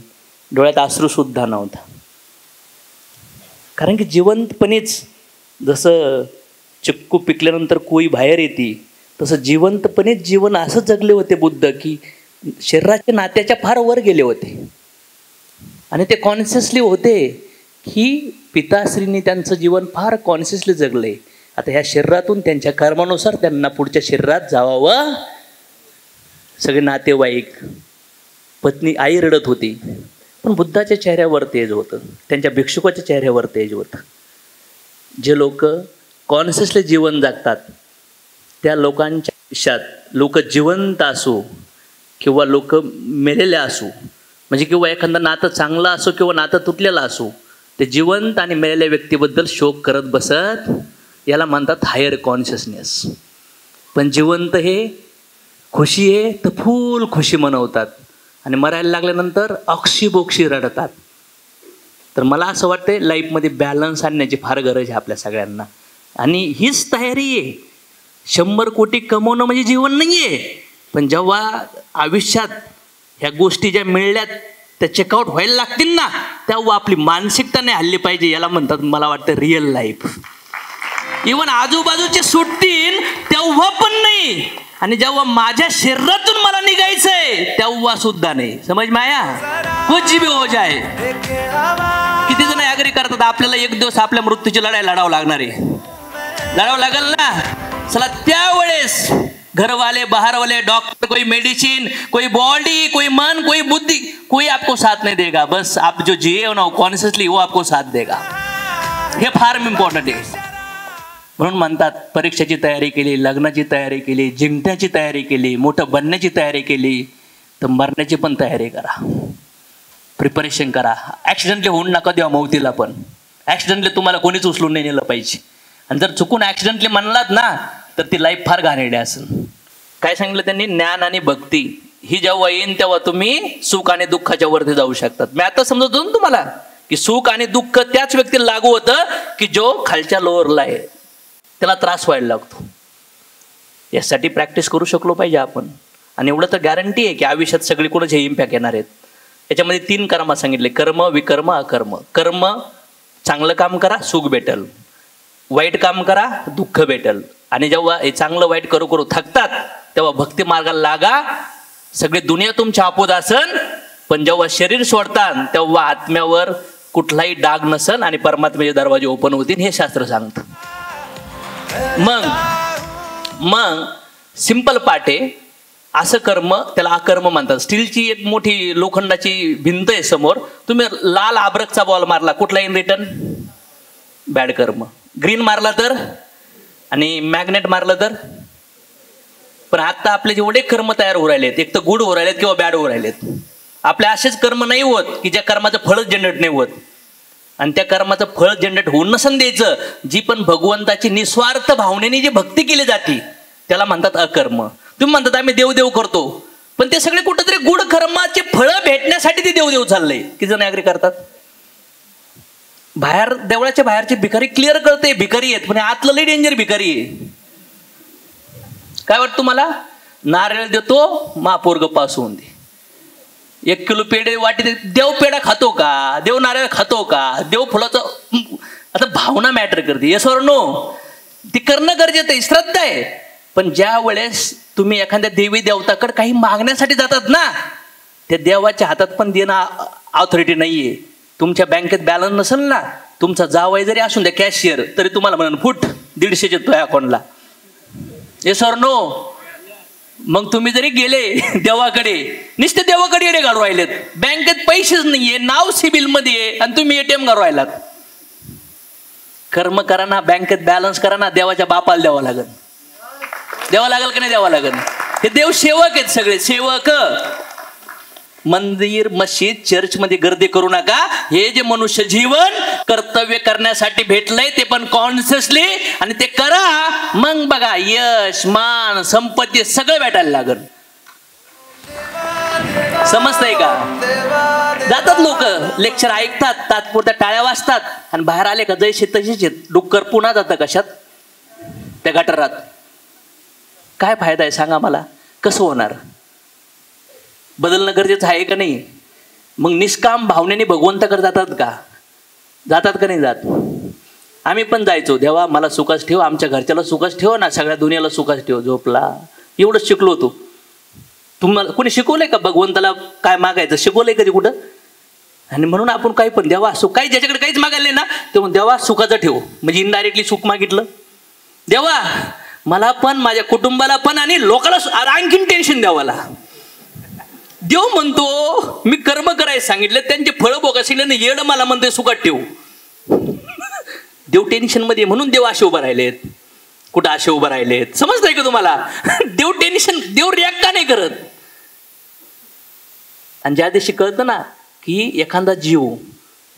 Speaker 1: डोळ्यात अश्रूसुद्धा नव्हता. कारण की जिवंतपणीच जसं चिक्कू पिकल्यानंतर कोई बाहेर येते तसं जिवंतपणेच जीवन असं जगले होते बुद्ध की शरीराच्या नात्याच्या फार वर गेले होते. आणि ते कॉन्शियसली होते की पिताश्रींनी त्यांचं जीवन फार कॉन्शियसली जगले. आता ह्या शरीरातून त्यांच्या कर्मानुसार त्यांना पुढच्या शरीरात जावावं. सगळे नातेवाईक, पत्नी, आई रडत होती, पण बुद्धाच्या चेहऱ्यावर तेज होतं, त्यांच्या भिक्षुकाच्या चेहऱ्यावर तेज होतं. जे लोक कॉन्शियसली जीवन जगतात त्या लोकांच्या आयुष्यात, लोक जिवंत असो किंवा लोक मेलेले असो, म्हणजे किंवा एखादं नातं चांगलं असो किंवा नातं तुटलेलं असो, ते जिवंत आणि मेलेल्या व्यक्तीबद्दल शोक करत बसत. याला म्हणतात हायर कॉन्शियसनेस. पण जिवंत हे खुशी आहे तर फुल खुशी मनवतात आणि मरायला लागल्यानंतर अक्षीबोक्षी रडतात. तर मला असं वाटतं लाईफमध्ये बॅलन्स आणण्याची फार गरज आहे आपल्या सगळ्यांना. आणि हीच तयारी आहे. 100 कोटी कमवणं म्हणजे जीवन नाही आहे. पण जेव्हा आयुष्यात ह्या गोष्टी ज्या मिळल्यात त्या चेकआउट व्हायला लागतील ना, तेव्हा आपली मानसिकता नाही हल्ली पाहिजे. याला म्हणतात मला वाटतं रिअल लाईफ. इव्हन आजूबाजूचे सुटतील तेव्हा पण नाही, आणि जेव्हा माझ्या शरीरातून मला निघायचंय तेव्हा सुद्धा नाही. समज माया कुछ भी हो जाए. किती जण ऍग्री करतात आपल्याला एक दिवस आपल्या मृत्यूची लढाई लढावं लागणार आहे, लढावं लागेल ना. चला त्यावेळेस घरवाले बाहरवाले डॉक्टर, कोई मेडिसिन, कोई बॉडी, कोई मन, कोई बुद्धि, कोई आपको साथ नहीं देगा. बस आप जो जिए हो ना कॉन्शियसली वो आपको साथ देगा. हे फार इम्पॉर्टंट आहे. म्हणून म्हणतात परीक्षेची तयारी केली, लग्नाची तयारी केली, जिंकण्याची तयारी केली, मोठं बनण्याची तयारी केली, तर मरण्याची पण तयारी करा, प्रिपरेशन करा. ॲक्सिडेंटली होऊन नका देवा मौतीला. पण ॲक्सिडेंटली तुम्हाला कोणीच उचलून नाही नेलं पाहिजे. आणि जर चुकून ॲक्सिडेंटली म्हणलात ना तर ती लाईफ फार घाणेरडी असेल. काय सांगितलं त्यांनी? ज्ञान आणि भक्ती ही जेव्हा येईन तेव्हा तुम्ही सुख आणि दुःखाच्या वरती जाऊ शकतात. मी आता समजतो ना तुम्हाला की सुख आणि दुःख त्याच व्यक्तीला लागू होतं की जो खालच्या लोअरला आहे, त्याला त्रास व्हायला लागतो. यासाठी प्रॅक्टिस करू शकलो पाहिजे आपण. आणि एवढं तर गॅरंटी आहे की आयुष्यात सगळीकडूनच हे इम्पॅक्ट येणार आहेत. याच्यामध्ये 3 कर्म सांगितले: कर्म, विकर्म, अकर्म. कर्म चांगलं काम करा, सुख भेटल. वाईट काम करा, दुःख भेटल. आणि जेव्हा हे चांगलं वाईट करू करू थकतात तेव्हा भक्ती मार्गाला लागा. सगळी दुनिया तुमच्या आपोत असन, पण जेव्हा शरीर सोडतात तेव्हा आत्म्यावर कुठलाही डाग नसन आणि परमात्म्याचे दरवाजे ओपन होतील, हे शास्त्र सांगतं. मग सिंपल पाठ आहे. असं कर्म त्याला अकर्म म्हणतात. स्टीलची एक मोठी लोखंडाची भिंत आहे समोर, तुम्ही लाल आब्रकचा बॉल मारला, कुठला इन रिटर्न? बॅड कर्म. ग्रीन मारला तर, आणि मॅग्नेट मारलं तर. पण आता आपले जेवढे कर्म तयार होऊ राहिलेत, एक तर गुड होऊ राहिलेत किंवा बॅड होऊ राहिलेत. आपले असेच कर्म नाही होत की ज्या कर्माचं फळच जनरेट नाही होत. आणि त्या कर्माचं फळ जनरेट होऊन नसन द्यायचं. जी पण भगवंताची निस्वार्थ भावनेने जी भक्ती केली जाते त्याला म्हणतात अकर्म. तुम्ही म्हणतात आम्ही देवदेव करतो, पण ते सगळे कुठंतरी गुड कर्माचे फळं भेटण्यासाठी ते देवदेव चाललंय. किती जण ऍग्री करतात? बाहेर देवळाच्या बाहेरचे भिकारी क्लिअर कळते भिकारी आहेत, पण आतलं लई डेंजर भिकारी आहे. काय वाटतं तुम्हाला? नारळ देतो, महापोरग पास होऊन दे. 1 किलो पेढे वाटी दे. देव पेढा खातो का? देव नारळ खातो का? देव फुलाचं आता भावना मॅटर करते. Yes or no? ती करणं गरजेचं आहे, श्रद्धा आहे. पण ज्या वेळेस तुम्ही एखाद्या देवी देवताकडे काही मागण्यासाठी जातात ना, त्या देवाच्या हातात पण देणं ऑथॉरिटी नाहीये. तुमच्या बँकेत बॅलन्स नसेल ना, तुमचा जावई जरी असून द्या कॅशियर, तरी तुम्हाला म्हणून फुट 150 तुझ्या अकाउंटला. Yes or no? मग तुम्ही जरी गेले देवाकडे, नुसते देवाकडे येडे घालू राहिलेत, बँकेत पैसेच नाहीये, नाव सिबिल मध्ये आहे, आणि तुम्ही ATM घालू राहिलात. कर्म करा ना, बँकेत बॅलन्स करा ना, देवाच्या बापाला द्यावं लागेल. द्यावं लागेल का नाही द्यावं लागेल? हे देव सेवक आहेत सगळे, सेवक. मंदिर, मस्जिद, चर्च मध्ये गर्दी करू नका. हे जे मनुष्य जीवन कर्तव्य करण्यासाठी भेटलंय ते पण कॉन्शियसली, आणि ते करा. मग बघा यश, मान, संपत्ती सगळं भेटायला लागल. समजतंय का? जातात लोक, लेक्चर ऐकतात, तात्पुरत्या टाळ्या वाजतात, आणि बाहेर आले का जैसे तशीच डुक्कर पुन्हा जातं कशात? त्या गटारात. काय फायदा आहे सांगा मला? कसं होणार? बदलणं गरजेचं आहे का नाही? मग निष्काम भावनेने भगवंताकडे जातात का? जातात का नाही जात? आम्ही पण जायचो, देवा मला सुखास ठेव, आमच्या घरच्याला सुखास ठेव ना, सगळ्या दुनियाला सुखास ठेव. झोपला. एवढंच शिकलो होतो. तुम्हाला कोणी शिकवलंय का भगवंताला काय मागायचं? शिकवलंय कधी कुठं? आणि म्हणून आपण काही पण देवा सुख, काही ज्याच्याकडे काहीच मागायला नाही ना, ते देवा सुखाचं ठेव, म्हणजे इनडायरेक्टली सुख मागितलं. देवा मला पण, माझ्या कुटुंबाला पण, आणि लोकांना आणखीन टेन्शन द्यावाला. देव म्हणतो मी कर्म करायला सांगितलं, त्यांचे फळं भोगायला नाही, येड मला म्हणतोय सुखात ठेव. देव टेन्शन मध्ये, म्हणून देव असे उभं राहिलेत. कुठं असे उभं राहिलेत? समजतंय का तुम्हाला? देव टेन्शन, देव रिॲक्ट का नाही करत? आणि ज्या दिवशी कळतं ना की एखादा जीव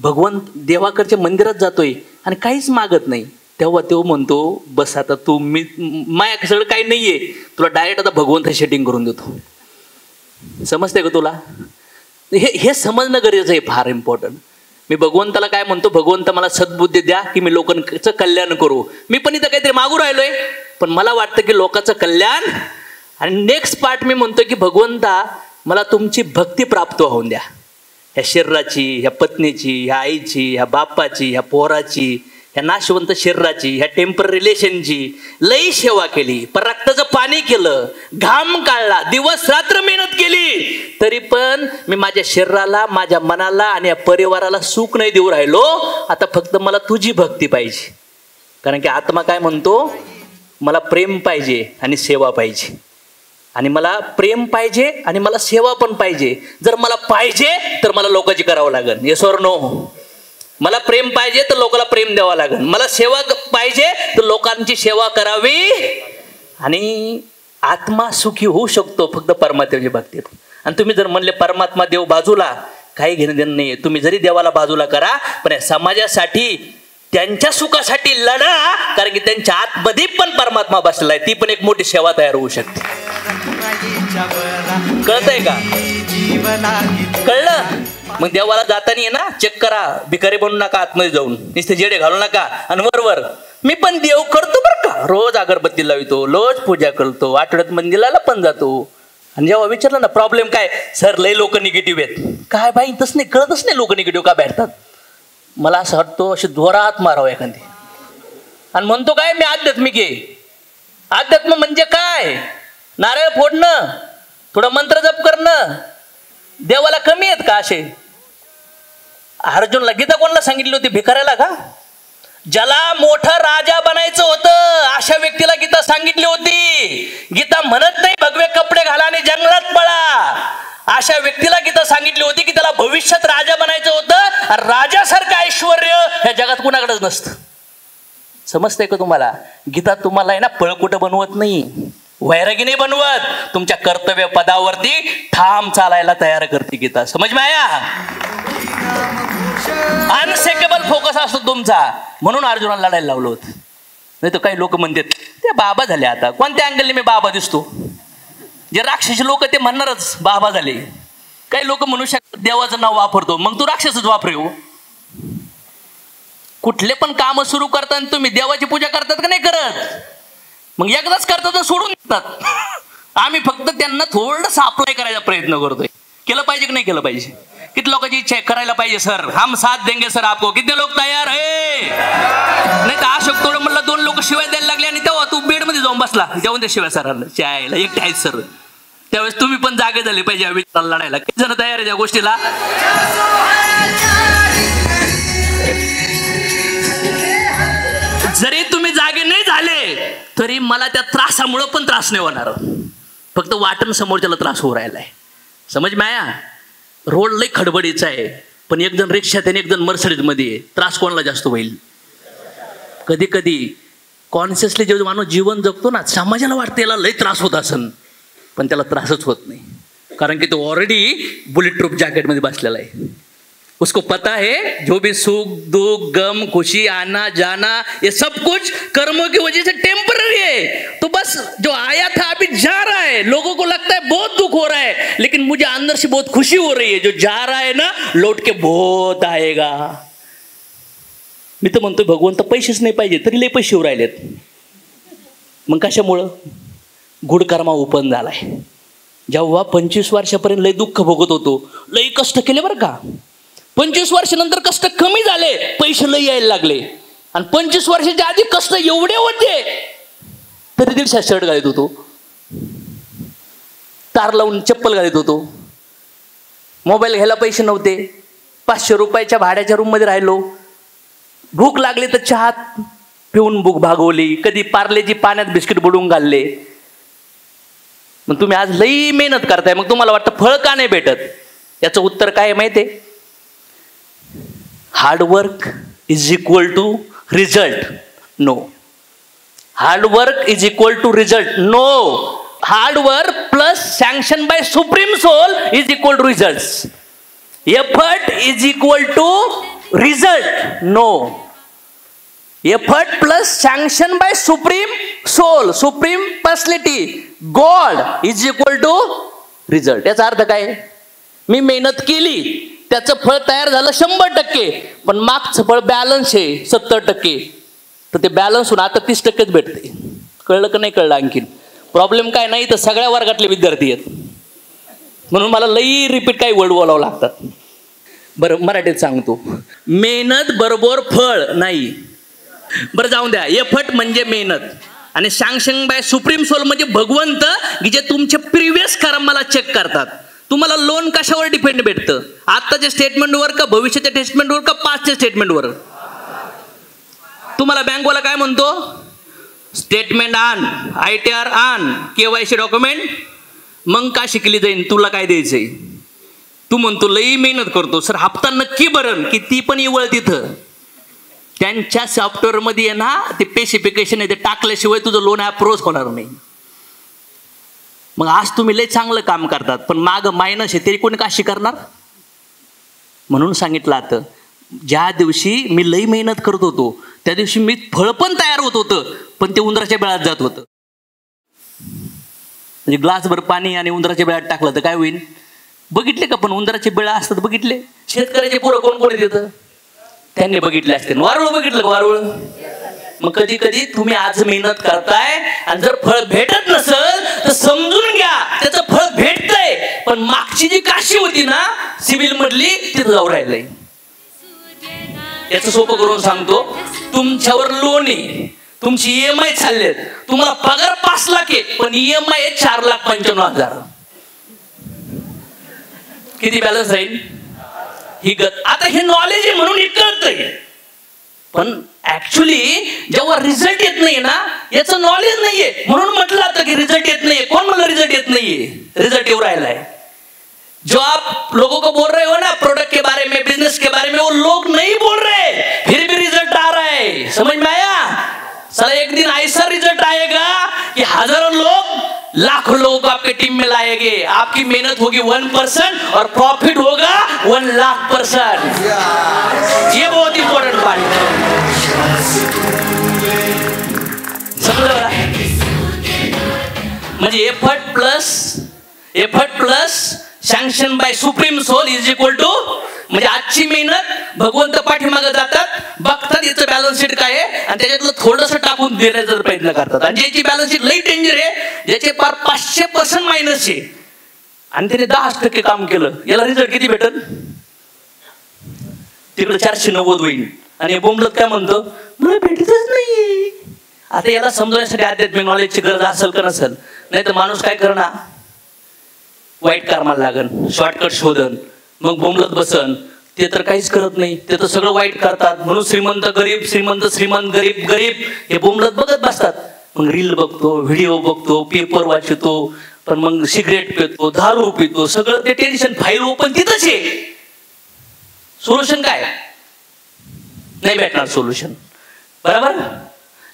Speaker 1: भगवंत देवाकडच्या मंदिरात जातोय आणि काहीच मागत नाही, तेव्हा तो म्हणतो बस आता तू, मी माया सगळं काही नाहीये, तुला डायरेक्ट आता भगवंत सेटिंग करून देतो. समजते का तुला? हे समजणं गरजेचं आहे, फार इम्पॉर्टंट. मी भगवंताला काय म्हणतो? भगवंत मला सद्बुद्धी द्या की मी लोकांचं कल्याण करू. मी पण इथं काहीतरी मागू राहिलोय, पण मला वाटतं की लोकांचं कल्याण. आणि नेक्स्ट पार्ट मी म्हणतो की भगवंता मला तुमची भक्ती प्राप्त होऊन द्या. ह्या शरीराची, ह्या पत्नीची, ह्या आईची, ह्या बापाची, ह्या पोराची, ह्या नाशवंत शरीराची, ह्या टेम्पर रिलेशनची लई सेवा केली, पण रक्ताचं पाणी केलं, घाम काढला, दिवस रात्र मेहनत केली, तरी पण मी माझ्या शरीराला, माझ्या मनाला आणि या परिवाराला सुख नाही देऊ राहिलो. आता फक्त मला तुझी भक्ती पाहिजे. कारण की आत्मा काय म्हणतो, मला प्रेम पाहिजे आणि सेवा पाहिजे. आणि मला प्रेम पाहिजे आणि मला सेवा पण पाहिजे. जर मला पाहिजे तर मला लोकांची करावं लागेल. Yes or no? मला प्रेम पाहिजे तर लोकांना प्रेम द्यावं लागेल. मला सेवा पाहिजे तर लोकांची सेवा करावी. आणि आत्मा सुखी होऊ शकतो फक्त परमात्म्याच्या भक्तीत. आणि तुम्ही जर म्हणले परमात्मा देव बाजूला, काही घेणं देणं नाही. तुम्ही जरी देवाला बाजूला करा, पण या समाजासाठी, त्यांच्या सुखासाठी लढा. कारण की त्यांच्या आतमध्ये पण परमात्मा बसलेला आहे. ती पण एक मोठी सेवा तयार होऊ शकते. कळतंय का? कळलं? मग देवाला जाताना आहे ना, चेक करा, भिकारी बनू नका, आतमध्ये जाऊन नुसते जेडे घालू नका. आणि वरवर मी पण देव करतो बरं का, रोज अगरबत्ती लावतो, रोज पूजा करतो, आठवड्यात मंदिराला पण जातो. आणि जेव्हा विचारलं ना प्रॉब्लेम काय, सर लय लोक निगेटिव्ह आहेत. काय बाई, तसं नाही, कळतच नाही लोक निगेटिव्ह का भेटतात. मला असं वाटतो अशी जोरात मारावं एखादी. आणि म्हणतो काय, मी आध्यात्मिक आहे. अध्यात्म म्हणजे काय? नारळ फोडणं, थोडं मंत्र जप करणं. देवाला कमी आहेत का असे? अर्जुनला गीता कोणाला सांगितली होती? भिकाऱ्याला का? ज्याला मोठा राजा बनायचं होतं अशा व्यक्तीला गीता सांगितली होती. गीता म्हणत नाही भगवे कपडे घाला आणि जंगलात पळा. अशा व्यक्तीला गीता सांगितली होती की त्याला भविष्यात राजा बनायचं होतं. राजासारखं ऐश्वर्य ह्या जगात कुणाकडेच नसतं. समजतंय का तुम्हाला? गीता तुम्हाला आहे ना पळकुटं बनवत नाही, वैरागी नाही बनवत. तुमच्या कर्तव्य पदावरती ठाम चालायला तयार करते गीता. समज माया? अनसेकेबल फोकस असतो तुमचा. म्हणून अर्जुनाला लढायला लावलं होतं. नाही तर काही लोक म्हणतात ते बाबा झाले. आता कोणत्या अँगलने मी बाबा दिसतो? जे राक्षसी लोक ते म्हणणारच बाबा झाले. काही लोक म्हणू शकतात देवाचं नाव वापरतो, मग तू राक्षसच वापरेव. कुठले पण काम सुरू करताना तुम्ही देवाची पूजा करतात का नाही करत? मग एकदाच करतात सोडून देतात. आम्ही फक्त त्यांना थोडंसं अप्लाय करायचा प्रयत्न करतोय. केलं पाहिजे की नाही केलं पाहिजे? किती लोकांची इच्छा आहे करायला पाहिजे? सर हम साथ देंगे सर आपको. किती लोक तयार आहे? नाही तर अशोक थोडं म्हणलं, 2 लोक शिवाय द्यायला लागले आणि तेव्हा तू बेडमध्ये जाऊन बसला. तेव्हा ते शिवाय सरांना चायला एकटे आहेत सर. त्यावेळेस तुम्ही पण जागे झाले पाहिजे विचाराला लढायला. किती जण तयार आहे त्या गोष्टीला? जरी तुम्ही जागे नाही झाले तरी मला त्या त्रासामुळं पण त्रास नाही होणार. फक्त वाटण समोरच्याला त्रास होऊ राहिलाय. समज माया? रोड लई खडबडीचा आहे, पण एक जण रिक्षात आणि एक जण मर्सिडीज मध्ये आहे. त्रास कोणाला जास्त होईल? कधी कधी कॉन्शियसली जेव्हा माणूस जीवन जगतो ना, समाजाला वाटतं याला लई त्रास होत असन, पण त्याला त्रासच होत नाही. कारण की तो ऑलरेडी बुलेट प्रूफ जॅकेटमध्ये बसलेला आहे. उसको पता है जो भी सुख दुख गम खुशी आना जाना ये सब कुछ कर्मों की वजह से टेम्पररी है. तो बस जो आया था अभी जा रहा है. लोगों को लगता है बहुत दुख हो रहा है, लेकिन मुझे अंदर से बहुत खुशी हो रही है. जो जा रहा है ना लौट के बहुत आएगा. मी तर म्हणतोय भगवंत पैसेच नाही पाहिजे तरी लय पैसे होऊ राहिलेत. मग कशामुळं? गुडकर्मा ओपन झालाय. जेव्हा 25 वर्षापर्यंत लय दुःख भोगत होतो, लय कष्ट केले बरं का. 25 वर्षानंतर कष्ट कमी झाले, पैसे लय यायला लागले. आणि 25 वर्षाच्या आधी कष्ट एवढे होते तरी 150 शर्ट घालत होतो, तार लावून चप्पल घालत होतो, मोबाईल घ्यायला पैसे नव्हते, 500 रुपयाच्या भाड्याच्या रूम मध्ये राहिलो. भूक लागली तर चहात पिऊन भूक भागवली, कधी पार्लेजी पाण्यात बिस्किट बुडवून घालले. मग तुम्ही आज लई मेहनत करताय, मग तुम्हाला वाटतं फळ का नाही भेटत? याचं उत्तर काय माहिती आहे? Hard work is equal to result. No. Hard work is equal to result. No. Hard work plus sanction by supreme soul is equal to result. Effort is equal to result. No. Effort plus sanction by supreme soul, supreme personality, God is equal to result. याचा अर्थ काय? मी मेहनत केली, त्याचं फळ तयार झालं 100%, पण मागचं फळ बॅलन्स आहे 70%. तर ते बॅलन्स होऊन आता 30%च भेटते. कळलं का नाही कळलं? आणखीन प्रॉब्लेम काय नाही तर सगळ्या वर्गातले विद्यार्थी आहेत, म्हणून मला लई रिपीट काही वर्ड बोलावं लागतात. बरं मराठीत सांगतो, मेहनत बरोबर फळ नाही. बरं जाऊन द्या, एफर्ट म्हणजे मेहनत, आणि सँक्शन बाय सुप्रीम सोल म्हणजे भगवंत की जे तुमचे प्रिव्हियस कर्माला चेक करतात. तुम्हाला लोन कशावर डिपेंड भेटतं? आत्ताच्या स्टेटमेंटवर का भविष्याच्या स्टेटमेंटवर का पास्टच्या स्टेटमेंटवर? तुम्हाला बँकवाला काय म्हणतो? स्टेटमेंट आण, ITR आण, KYC डॉक्युमेंट. मग का शिकली जाईन? तुला काय द्यायचंय? तू म्हणतो लई मेहनत करतो सर, हप्ता नक्की भरण की ती पण इवळ तिथं. त्यांच्या सॉफ्टवेअर मध्ये आहे ना ते स्पेसिफिकेशन आहे, ते टाकल्याशिवाय तुझं लोन अप्रूव्ह होणार नाही. मग आज तुम्ही लई चांगलं काम करतात पण माग मायनस आहे, तरी कोणी काशी करणार? म्हणून सांगितलं आता, ज्या दिवशी मी लई मेहनत करत होतो त्या दिवशी मी फळ पण तयार होत होतं, पण ते उंदराच्या बेळात जात होतं. म्हणजे ग्लासभर पाणी आणि उंदराच्या बेळात टाकलं तर काय होईल? बघितले का? पण उंदराचे बेळा असतात बघितले? शेतकऱ्याचे पोरं कोण कोणी देतं? त्यांनी बघितले असते. वारुळ बघितलं का? वारुळ. मग कधी कधी तुम्ही आज मेहनत करताय आणि जर फळ भेटत नसेल तर समजून घ्या त्याचं फळ भेटतंय, पण मागची जी काशी होती ना सिव्हिल मधली तिथं जाऊ राहिलंय. याचं सोपं करून सांगतो, तुमच्यावर लोन आहे, तुमची EMI चाललेत, तुम्हाला पगार 5 लाख आहे पण EMI आहे 4,95,000. किती बॅलन्स राहील? ही आता हे नॉलेज आहे म्हणून हे कळतंय, पण ऍक्च्युली जेव्हा रिझल्ट येत नाही ना याचं नॉलेज नाहीये म्हणून म्हटलं आता की रिझल्ट येत नाहीये. कोण म्हणलं रिझल्ट येत नाहीये? रिझल्ट येऊ राहिलाय. जो आप लोगों को बोल रहे हो ना प्रोडक्ट के बारे में, बिजनेस के बारे में, वो लोग नहीं बोल रहे, फिर भी रिजल्ट आ रहा है. समझ में आया? साला एक दिन ऐसा रिजल्ट आएगा कि हजारों लोग, लाखों लोगों को आपके टीम में लाएंगे. आपकी मेहनत होगी 1% और प्रॉफिट होगा 1,00,000%. ये बहुत इंपॉर्टेंट बात है. समझलं? म्हणजे effort plus sanction by supreme soul is equal to, म्हणजे आजची मेहनत भगवंत पाठीमागे जातात, बघतात याचं बॅलन्स शीट काय आहे आणि त्याच्यातलं थोडंसं टाकून देण्याचा प्रयत्न करतात. आणि ज्याची बॅलन्स शीट लई डेंजर आहे, ज्याचे पार 500% मायनस आहे आणि त्याने 10% काम केलं, याला रिझल्ट किती भेटल? तिकडे 490 होईल. आणि बोंबलत काय म्हणतो? मला भेटतच नाही. आता याला समजवण्यासाठी आध्यात्मिक नॉलेजची गरज असेल का नसेल? नाही तर माणूस काय करणार? वाईट कर्माला लागन, शॉर्टकट शोधन, मग बोंबलत बसन. ते तर काहीच करत नाही, ते तर सगळं वाईट करतात. म्हणून श्रीमंत गरीब, श्रीमंत श्रीमंत, गरीब गरीब हे बोंबलत बघत बसतात. मग रील बघतो, व्हिडिओ बघतो, पेपर वाचतो, पण मग सिगरेट पितो, दारू पितो, सगळं ते टेन्शन, फाईल ओपन तिथंच आहे. सोल्युशन काय? नाही भेटणार सोल्युशन. बरोबर?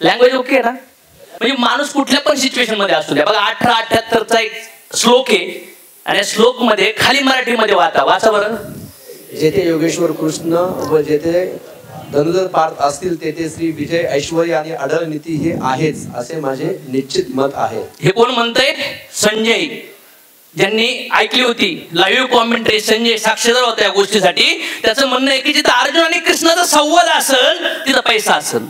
Speaker 1: लँग्वेज ओके आहे ना? म्हणजे माणूस कुठल्या पण सिच्युएशन मध्ये असू द्या. बघा 1878चा एक श्लोक आहे आणि श्लोक मध्ये खाली मराठीमध्ये वाचा बरं.
Speaker 2: जेथे योगेश्वर कृष्ण व जेथे धनुधर पार्थ असतील तेथे श्री विजय ऐश्वर्य आणि अढळ नीती हे आहेच असे माझे निश्चित मत आहे.
Speaker 1: हे कोण म्हणतंय? संजय, ज्यांनी ऐकली होती लाईव्ह कॉमेंट्री. संजय साक्षीदार होता या गोष्टीसाठी. त्याचं म्हणणं आहे की जिथं अर्जुन आणि कृष्णाचा संवाद असेल तिथं पैसा असेल.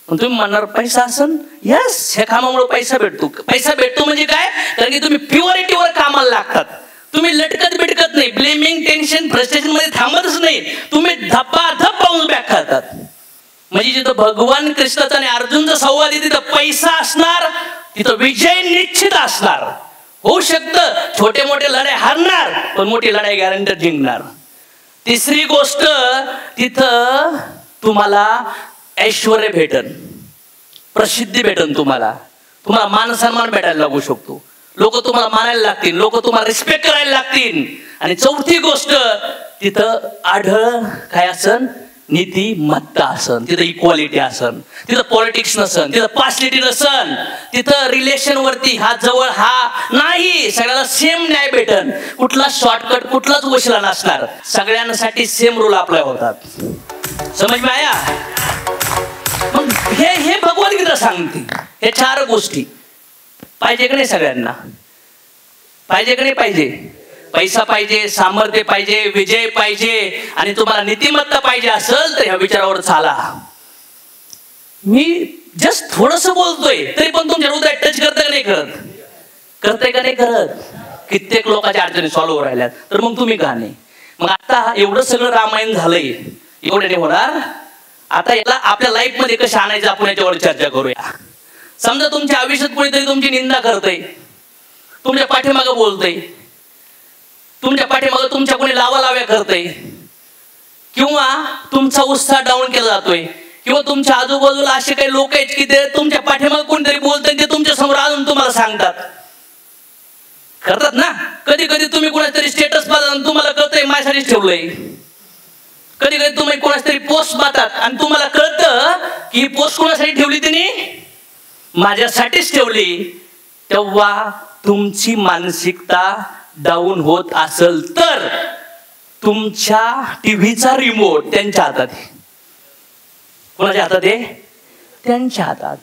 Speaker 1: तुम्ही म्हणणार पैसा असेल? यस, ह्या कामामुळे पैसा भेटतो. पैसा भेटतो म्हणजे काय? कारण की तुम्ही प्युरिटीवर कामाला लागतात. तुम्ही लटकत बिटकत नाही, ब्लेमिंग, टेन्शन, फ्रस्ट्रेशन मध्ये थांबतच नाही. तुम्ही धपाधप बाउन्स बॅक करतात. म्हणजे जिथं भगवान कृष्णाचा आणि अर्जुनचा संवाद आहे तिथं पैसा असणार, तिथं विजय निश्चित असणार. होऊ शकतं छोटे मोठे लढाई हारणार पण मोठी लढाई गॅरंटी जिंकणार. तिसरी गोष्ट, तिथं तुम्हाला ऐश्वर्य भेटन, प्रसिद्धी भेटन, तुम्हाला मान सन्मान भेटायला लागू शकतो. लोक तुम्हाला मानायला लागतील, लोक तुम्हाला रिस्पेक्ट करायला लागतील. आणि चौथी गोष्ट, तिथं आढळ काय असन? नीतिमत्ता असन, तिथं इक्वालिटी असन, तिथं पॉलिटिक्स नसन, तिथं पार्शलिटी नसन, तिथं रिलेशन वरती हा जवळ हा नाही, सगळ्याला सेम न्याय भेटन. कुठला शॉर्टकट, कुठलाच वशिला नसणार. सगळ्यांसाठी सेम रूल अप्लाय होतात. समज में आया? मग हे भगवद्गीता सांगते. हे 4 गोष्टी पाहिजे का नाही? सगळ्यांना पाहिजे का नाही? पाहिजे. पैसा पाहिजे, सामर्थ्य पाहिजे, विजय पाहिजे आणि तुम्हाला नीतिमत्ता पाहिजे असेल तर ह्या विचारावर चाला. मी जस्ट थोडस बोलतोय तरी पण तुमच्या हृदयात टच करतंय का नाही करत? करतंय का नाही करत? कित्येक लोकांच्या अडचणी सॉल्व्ह राहिल्यात तर मग तुम्ही का नाही? मग आता एवढं सगळं रामायण झालंय, एवढं नाही होणार. आता याला आपल्या लाईफ मध्ये कसं आणायचं आपण याच्यावर चर्चा करूया. समजा तुमच्या आयुष्यात कोणीतरी तुमची निंदा करतय, तुमच्या पाठीमागं बोलतय, तुमच्या पाठीमागं तुमच्या कोणी लावालाव्या करतय, किंवा तुमचा उत्साह डाऊन केला जातोय, किंवा तुमच्या आजूबाजूला असे काही लोक आहेत की ते तुमच्या पाठीमागं कोणीतरी बोलतय ते तुमच्या समोर आणून तुम्हाला सांगतात. करतात ना. कधी कधी तुम्ही कोणाच तरी स्टेटस पाहता तुम्हाला कळतंय माझ्यासाठीच ठेवलंय. कधी कधी तुम्ही कोणाच तरी पोस्ट पाहतात आणि तुम्हाला कळतं की ही पोस्ट कोणासाठी ठेवली त्यांनी, माझ्यासाठीच ठेवली. तेव्हा तुमची मानसिकता डाऊन होत असेल तर तुमच्या टीव्हीचा रिमोट त्यांच्या हातात आहे. कोणाच्या हातात आहे? त्यांच्या हातात.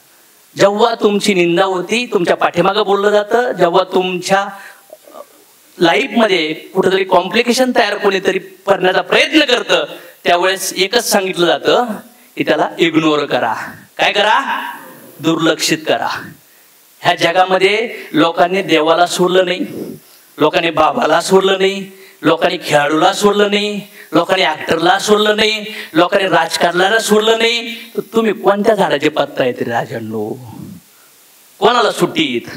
Speaker 1: जेव्हा तुमची निंदा होती तुमच्या पाठीमागं बोललं जातं, जेव्हा तुमच्या लाईफ मध्ये कुठेतरी कॉम्प्लिकेशन तयार कोणीतरी करण्याचा प्रयत्न करतं त्यावेळेस एकच सांगितलं जातं की त्याला इग्नोर करा. काय करा? दुर्लक्षित करा. ह्या जगामध्ये लोकांनी देवाला सोडलं नाही, लोकांनी बाबाला सोडलं नाही, लोकांनी खेळाडूला सोडलं नाही, लोकांनी ऍक्टरला सोडलं नाही, लोकांनी राजकारणाला सोडलं नाही. तर तुम्ही कोणत्या झाडाचे पत्ता आहेत राजांनो? कोणाला सुट्टीत?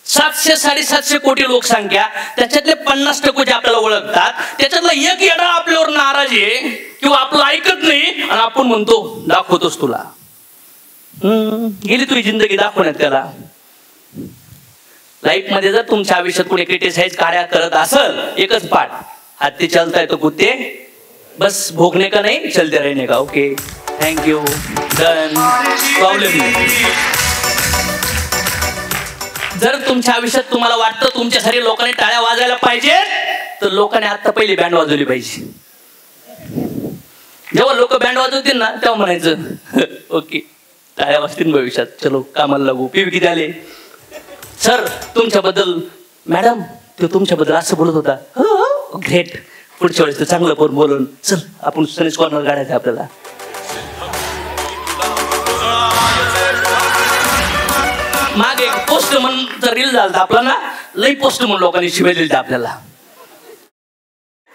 Speaker 1: 700-750 कोटी लोकसंख्या, त्याच्यातले 50% जे आपल्याला ओळखतात, त्याच्यातला एक येडा आपल्यावर नाराज आहे किंवा आपलं ऐकत नाही आणि आपण म्हणतो दाखवतोस तुला. गेली तुझी जिंदगी दाखवण्यात त्याला. लाईफ मध्ये जर तुमच्या आयुष्यात कोणी क्रिटिसाइज कार्य करत असेल, एकच पाठ, हाती चलता है तो कुत्ते बस भोगने का नहीं चलते रहने का. ओके, थँक्यू, डन, प्रॉब्लेम नाही. जर तुमच्या आयुष्यात तुम्हाला वाटतं तुमच्यासाठी लोकांनी टाळ्या वाजायला पाहिजे तर लोकांनी आता पहिली बँड वाजवली पाहिजे. जेव्हा लोक बँड वाजवतील ना तेव्हा म्हणायचं ओके टाळ्या वाजतील भविष्यात, चलो कामाला लागू. पीवी किती आले? सर तुमच्याबद्दल, मॅडम तो तुमच्याबद्दल असं बोलत होता. ग्रेट, पुढच्या वेळेस चांगलं पण बोलून चल आपण सनीस कॉर्नर काढायचं आपल्याला. मागे एक पोस्ट म्हणून रील झाला आपला ना, लई पोस्ट म्हणून लोकांनी शिवाय दिली आपल्याला.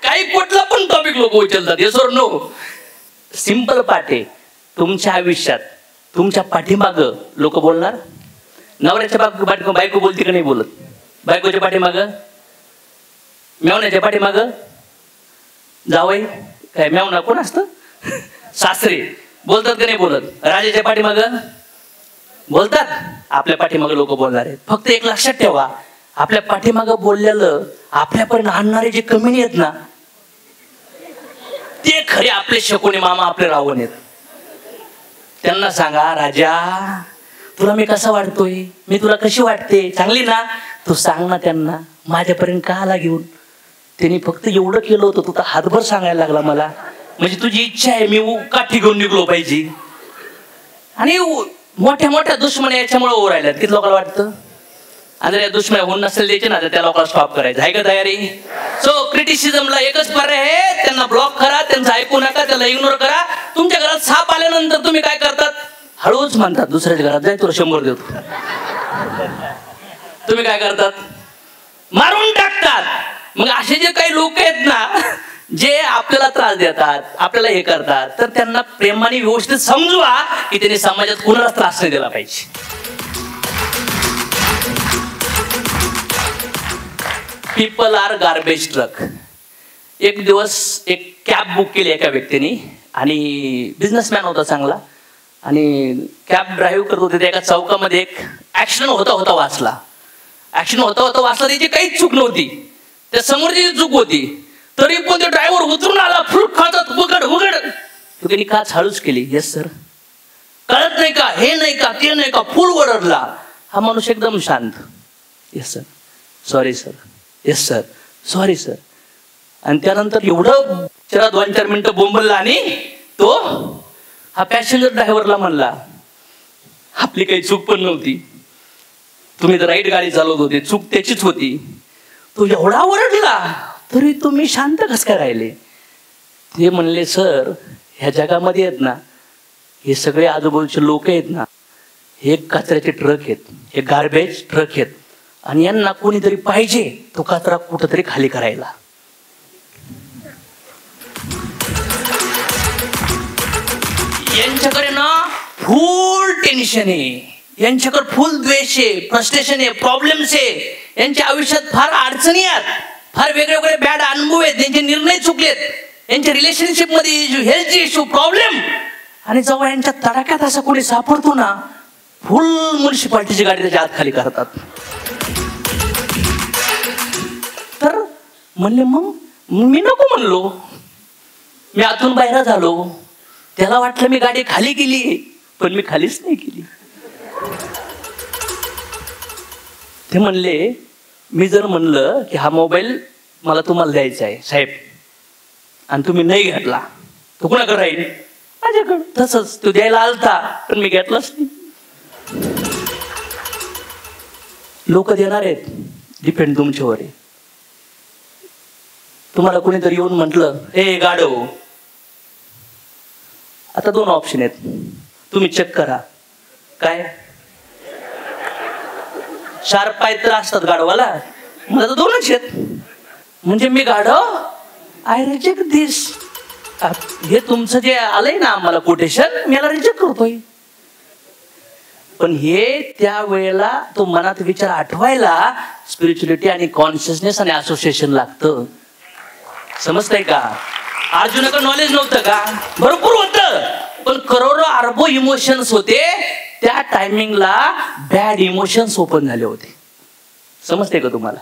Speaker 1: काही कुठला पण टॉपिक लोक उचलतात. येस और नो? सिंपल पाठ आहे. तुमच्या आयुष्यात तुमच्या पाठीमाग लोक बोलणार. नवऱ्याच्या बायको बोलते का नाही बोलत? बायकोच्या पाठीमाग, मेवण्याच्या पाठीमाग, जावई काय मेवणा कोण असतं, सासरे बोलतात का नाही बोलत? राजाच्या पाठीमाग बोलतात. आपल्या पाठीमाग लोक बोलणार आहेत. फक्त एक लक्षात ठेवा, आपल्या पाठीमाग बोललेलं आपल्यापर्यंत आणणारे जे कमी आहेत ना ते खरे आपले शकुनी मामा, आपले रावण आहेत. त्यांना सांगा राजा तुला मी कसा वाटतोय, मी तुला कशी वाटते, चांगली ना? तू सांग ना त्यांना. माझ्यापर्यंत का आला घेऊन? त्यांनी फक्त एवढं केलं होतं, तू तर हातभर सांगायला लागला मला. म्हणजे तुझी इच्छा आहे मी काठी घेऊन निघलो पाहिजे. आणि मोठ्या मोठ्या दुश्मन याच्यामुळे ओर राहिल्यात. किती लोकांना वाटतं? आणि जर या दुश्मन होऊन नसेल द्यायचे ना तर त्या लोकांना स्टॉप करायचं आहे का तयारी? सो क्रिटिसिझमला एकच पर्याय आहे, त्यांना ब्लॉक करा, त्यांचं ऐकू नका, त्याला इग्नोर करा. तुमच्या घरात साप आल्यानंतर तुम्ही काय करतात? हळूच म्हणतात दुसऱ्याच्या घरात जाय तुला 100 देतो. तुम्ही काय करतात? मारून टाकतात. मग असे जे काही लोक आहेत ना जे आपल्याला त्रास देतात, आपल्याला हे करतात, तर त्यांना प्रेमाने व्यवस्थित समजवा की त्यांनी समाजात कुणाला त्रास नाही दिला पाहिजे. People are garbage truck. एक दिवस एक कॅब बुक केली एका व्यक्तीने आणि बिझनेसमॅन होता चांगला आणि कॅब ड्राईव्ह करत होते. एका चौकामध्ये एक ऍक्सिडेंट होता वाचला. ऍक्सिडेंट होता वाचला. त्याची काहीच चूक नव्हती, त्या समोरची चूक होती. तरी पण ते ड्रायव्हर उतरून आला फुल खातात उघड उघड. त्यांनी काच हळूच केली. येस सर, कळत नाही का, हे नाही का, ते नाही का, फुल ओरडला. हा माणूस एकदम शांत. Yes sir, sorry sir, yes sir, sorry sir. आणि त्यानंतर एवढं त्याला 2-4 मिनिटं बोंबलला आणि तो हा पॅसेंजर ड्रायव्हरला म्हणला आपली काही चूक पण नव्हती, तुम्ही तर राईट गाडी चालवत होते, चूक त्याचीच होती. तो एवढा ओरडला तरी तुम्ही शांत कस काय राहिले? ते म्हणले सर ह्या जगामध्ये आहेत ना हे सगळे आजूबाजूचे लोक आहेत ना हे कचऱ्याचे ट्रक आहेत, हे गार्बेज ट्रक आहेत आणि यांना कोणीतरी पाहिजे तो कचरा कुठंतरी खाली करायला. यांच्याकडे ना फुल टेन्शन आहे, यांच्याकडे फुल द्वेष आहे, फ्रस्ट्रेशन आहे, प्रॉब्लेम्स आहे. यांच्या आयुष्यात फार अडचणी आहेत, फार वेगळे वेगळे बॅड अनुभव आहेत, त्यांचे निर्णय चुकलेत, यांच्या रिलेशनशिप मध्ये इश्यू, हेल्थ इश्यू, प्रॉब्लेम. आणि जेव्हा यांच्या तडाख्यात असं कोणी सापडतो ना, फुल म्युन्सिपाल्टीची गाडी त्याच्या हात खाली करतात. तर म्हणले मग मी नको म्हणलो, मी आतून बाहेर झालो. त्याला वाटलं मी गाडी खाली केली, पण मी खालीच नाही केली. ते म्हणले मी जर म्हणलं की हा मोबाईल मला तुम्हाला द्यायचा आहे साहेब, आणि तुम्ही नाही घेतला तो कुणाकडे राहील? माझ्याकडे. तसंच तो द्यायला आलता, पण मी घेतलाच नाही. लोक देणार आहेत, डिपेंड तुमच्यावर आहे. तुम्हाला कोणीतरी येऊन म्हटलं ए गाडो, आता दोन ऑप्शन आहेत, तुम्ही चेक करा. काय? चार पाय तर असतात गाढवाला, मला तर दोनच आहेत. म्हणजे मी गाढव, आय रिजेक्ट दिस. हे तुमचं जे आलंय ना आम्हाला कोटेशन, मी याला रिजेक्ट करतोय. पण हे त्या वेळेला तो मनात विचार आठवायला स्पिरिच्युअलिटी आणि कॉन्शियसनेस आणि असोसिएशन लागतं. समजतंय का? अर्जुनाकडे नॉलेज नव्हतं का? भरपूर होतं, पण करोडो अरबो इमोशन्स होते. त्या टायमिंगला बॅड इमोशन्स ओपन झाले होते. समजते का तुम्हाला?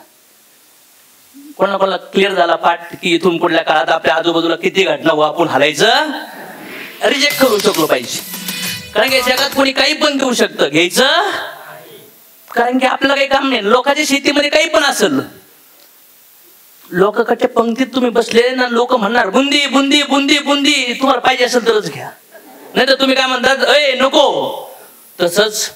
Speaker 1: कोणाला क्लिअर झाला पाठ की इथून पुढल्या काळात आपल्या आजूबाजूला किती घटना आपण हालायचं, रिजेक्ट करू शकलो पाहिजे. कारण की जगात कोणी काही पण देऊ शकतं, घ्यायचं. कारण की आपलं काही काम नाही. लोकांच्या शेतीमध्ये काही पण असेल, लोकांच्या पंक्तीत तुम्ही बसले ना, लोक म्हणणार बुंदी बुंदी बुंदी बुंदी, तुम्हाला पाहिजे असेल तरच घ्या, नाही तर तुम्ही काय म्हणतात अय नको. तसंच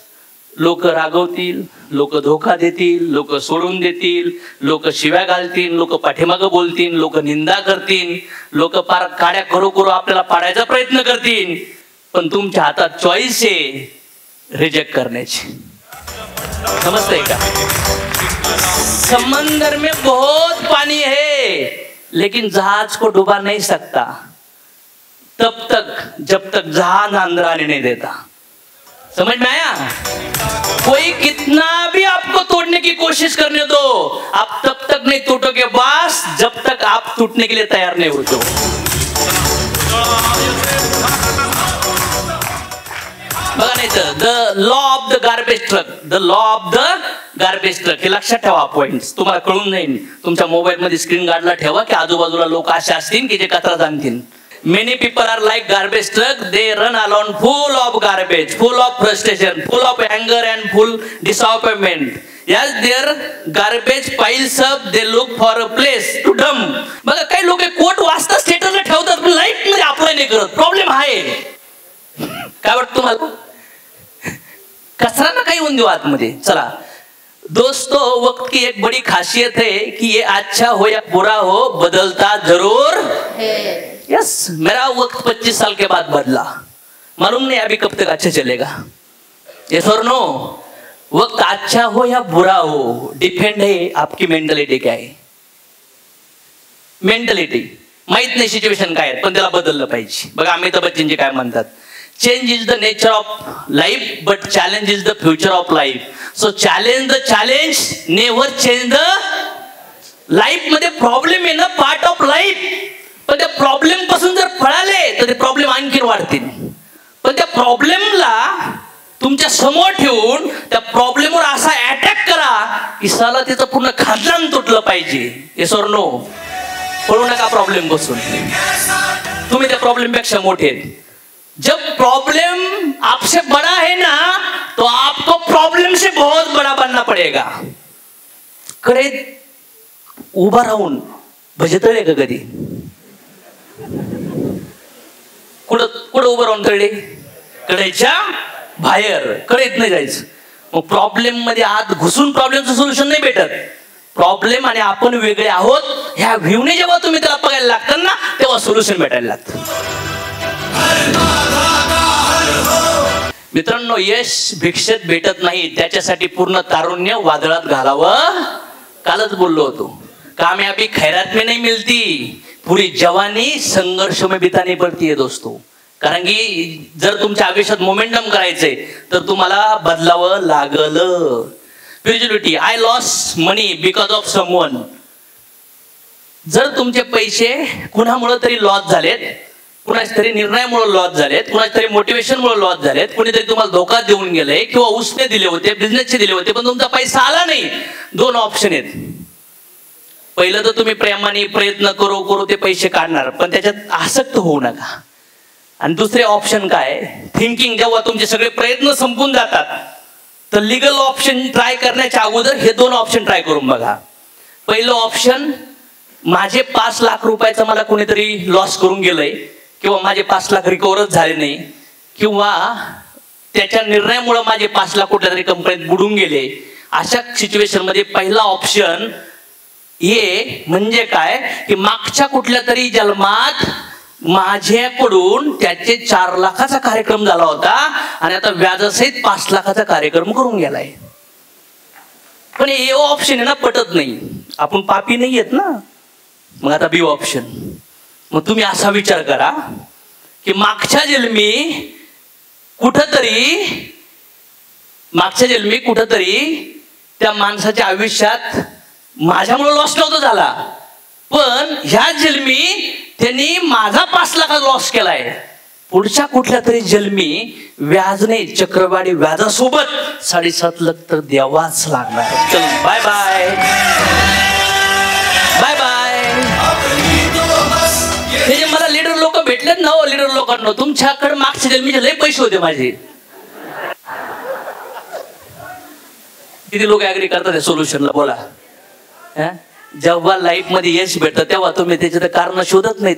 Speaker 1: लोक रागवतील, लोक धोका देतील, लोक सोडून देतील, लोक शिव्या घालतील, लोक पाठीमागं बोलतील, लोक निंदा करतील, लोक पार काड्या करू करू आपल्याला पाडायचा प्रयत्न करतील. पण तुमच्या हातात चॉईस आहे रिजेक्ट करण्याची. समजतंय का? समंदर में बहुत पानी है, लेकिन जहाज को डुबा नहीं सकता तब तक जब तक जहाज अंदराने नहीं देता. समझ में आया? कोई कितना भी आपको तोड़ने की कोशिश करने दो, आप तब तक नहीं टूटोगे बस जब तक आप टूटने के लिए तैयार नहीं होते. बघा नाही तर the law of the garbage truck, the law of the garbage truck, हे लक्षात ठेवा. पॉइंट्स तुम्हाला कळून जाईल. तुमच्या मोबाईल मध्ये स्क्रीन गार्डला ठेवा की आजूबाजूला लोक असे असतील की जे कचरा जाणतील. Many people are like garbage truck. They run along full of garbage, full of frustration, full of anger and full disappointment. Yes, their garbage piles up. They look for a place to dump. बघा काही लोक coat वाचता स्टेटसला ठेवतात, पण life मध्ये apply नाही करत. प्रॉब्लेम आहे. काय वाटतं तुम्हाला? कचरा ना काही होऊन देऊ आतमध्ये. चला दोस्तों, वक्त की एक बड़ी खासियत है कि ये अच्छा हो या बुरा हो, बदलता जरूर है. यस, मेरा वक्त 25 साल के बाद बदला. मालूम नहीं अभी कब तक अच्छा चलेगा. यस और नो? वक्त अच्छा हो या बुरा हो, डिपेंड है आपकी मेंटॅलिटी काय आहे. मेंटॅलिटी माहित नाही सिच्युएशन काय आहे, पण त्याला बदललं पाहिजे. बघा अमिताभ बच्चनजी काय म्हणतात, change is the nature of life but challenge is the future of life. So challenge the challenge, never change the life. मध्ये प्रॉब्लेम आहे ना, पार्ट ऑफ लाईफ. पण त्या प्रॉब्लेम पासून जर पळाले तर ते प्रॉब्लेम आणखी वाढतील. पण त्या प्रॉब्लेमला तुमच्या समोर ठेवून त्या प्रॉब्लेमवर असा अटॅक करा की साला त्याचं पूर्ण खानदान तुटलं पाहिजे. येस और नो? पळू नका प्रॉब्लेम पासून. तुम्ही त्या प्रॉब्लेम पेक्षा मोठे आहेत. जब प्रॉब्लम आपसे बड़ा है ना, तो आपको प्रॉब्लम से बहुत बड़ा बनना पड़ेगा. कडे उभा राहून भजे तळले का कधी? कुठं कुठं उभं राहून तळले? कडेच्या बाहेर. कडेत नाही जायचं. मग प्रॉब्लेम मध्ये आत घुसून प्रॉब्लेमचं सोल्युशन नाही भेटत. प्रॉब्लेम आणि आपण वेगळे आहोत ह्या व्ह्यूने जेव्हा तुम्ही त्याला बघायला लागतात ना, तेव्हा सोल्युशन भेटायला लागतं. मित्रांनो, यश भिक्षेत भेटत नाही, त्याच्यासाठी पूर्ण तारुण्य वादळात घालावं. कालच बोललो होतो, कामयाबी खैरात में नहीं मिलती, पूरी जवानी संघर्ष में बितानी पड़ती है दोस्तों. कारण की जर तुमच्या आयुष्यात मोमेंटम करायचंय तर तुम्हाला बदलावं लागलं. Spirituality, I lost money because of someone. जर तुमचे पैसे कुणामुळे तरी लॉस झालेत, कुणाच्या तरी निर्णयामुळे लॉस झालेत, कुणाच्या तरी मोटिवेशनमुळे लॉस झालेत, कुणीतरी तुम्हाला धोका देऊन गेले किंवा उसने दिले होते, बिझनेसचे दिले होते, पण तुमचा पैसा आला नाही, दोन ऑप्शन आहेत. पहिलं तर तुम्ही प्रेमाने प्रयत्न करू ते पैसे काढणार, पण त्याच्यात आसक्त होऊ नका. आणि दुसरे ऑप्शन काय, थिंकिंग, जेव्हा तुमचे सगळे प्रयत्न संपून जातात तर लिगल ऑप्शन ट्राय करण्याच्या अगोदर हे दोन ऑप्शन ट्राय करून बघा. पहिलं ऑप्शन, माझे 5 लाख रुपयाचा मला कोणीतरी लॉस करून गेलंय किंवा माझे 5 लाख रिकव्हरच झाले नाही किंवा त्याच्या निर्णयामुळे माझे 5 लाख कुठल्या तरी कंपनीत बुडून गेले. अशा सिच्युएशन मध्ये पहिला ऑप्शन हे म्हणजे काय की मागच्या कुठल्या तरी जन्मात माझ्याकडून त्याचे 4 लाखाचा कार्यक्रम झाला होता आणि आता व्याजासहित 5 लाखाचा कार्यक्रम करून गेलाय. पण हे ऑप्शन आहे ना, पटत नाही. आपण पापी नाही आहेत ना. मग आता बी ऑप्शन, मग तुम्ही असा विचार करा की मागच्या जन्मी कुठंतरी त्या माणसाच्या आयुष्यात माझ्यामुळे लॉस नव्हता झाला, पण ह्या जन्मी त्यांनी माझा 5 लाख लॉस केलाय. पुढच्या कुठल्या तरी जन्मी व्याजने, चक्रवाढी व्याजासोबत 7.5 लाख तर द्यावाच लागणार. चल बाय बाय बाय बाय. हे जे मला लीडर लोक भेटलेत ना, हो लीडर लोकांना, तुमच्याकडे मागच्या जन्मीचे लय पैसे होते माझे. किती लोक ऍग्री करतात या सोल्युशनला बोला. जेव्हा लाईफ मध्ये यश भेटतं तेव्हा तुम्ही त्याचे कारण शोधत नाहीत,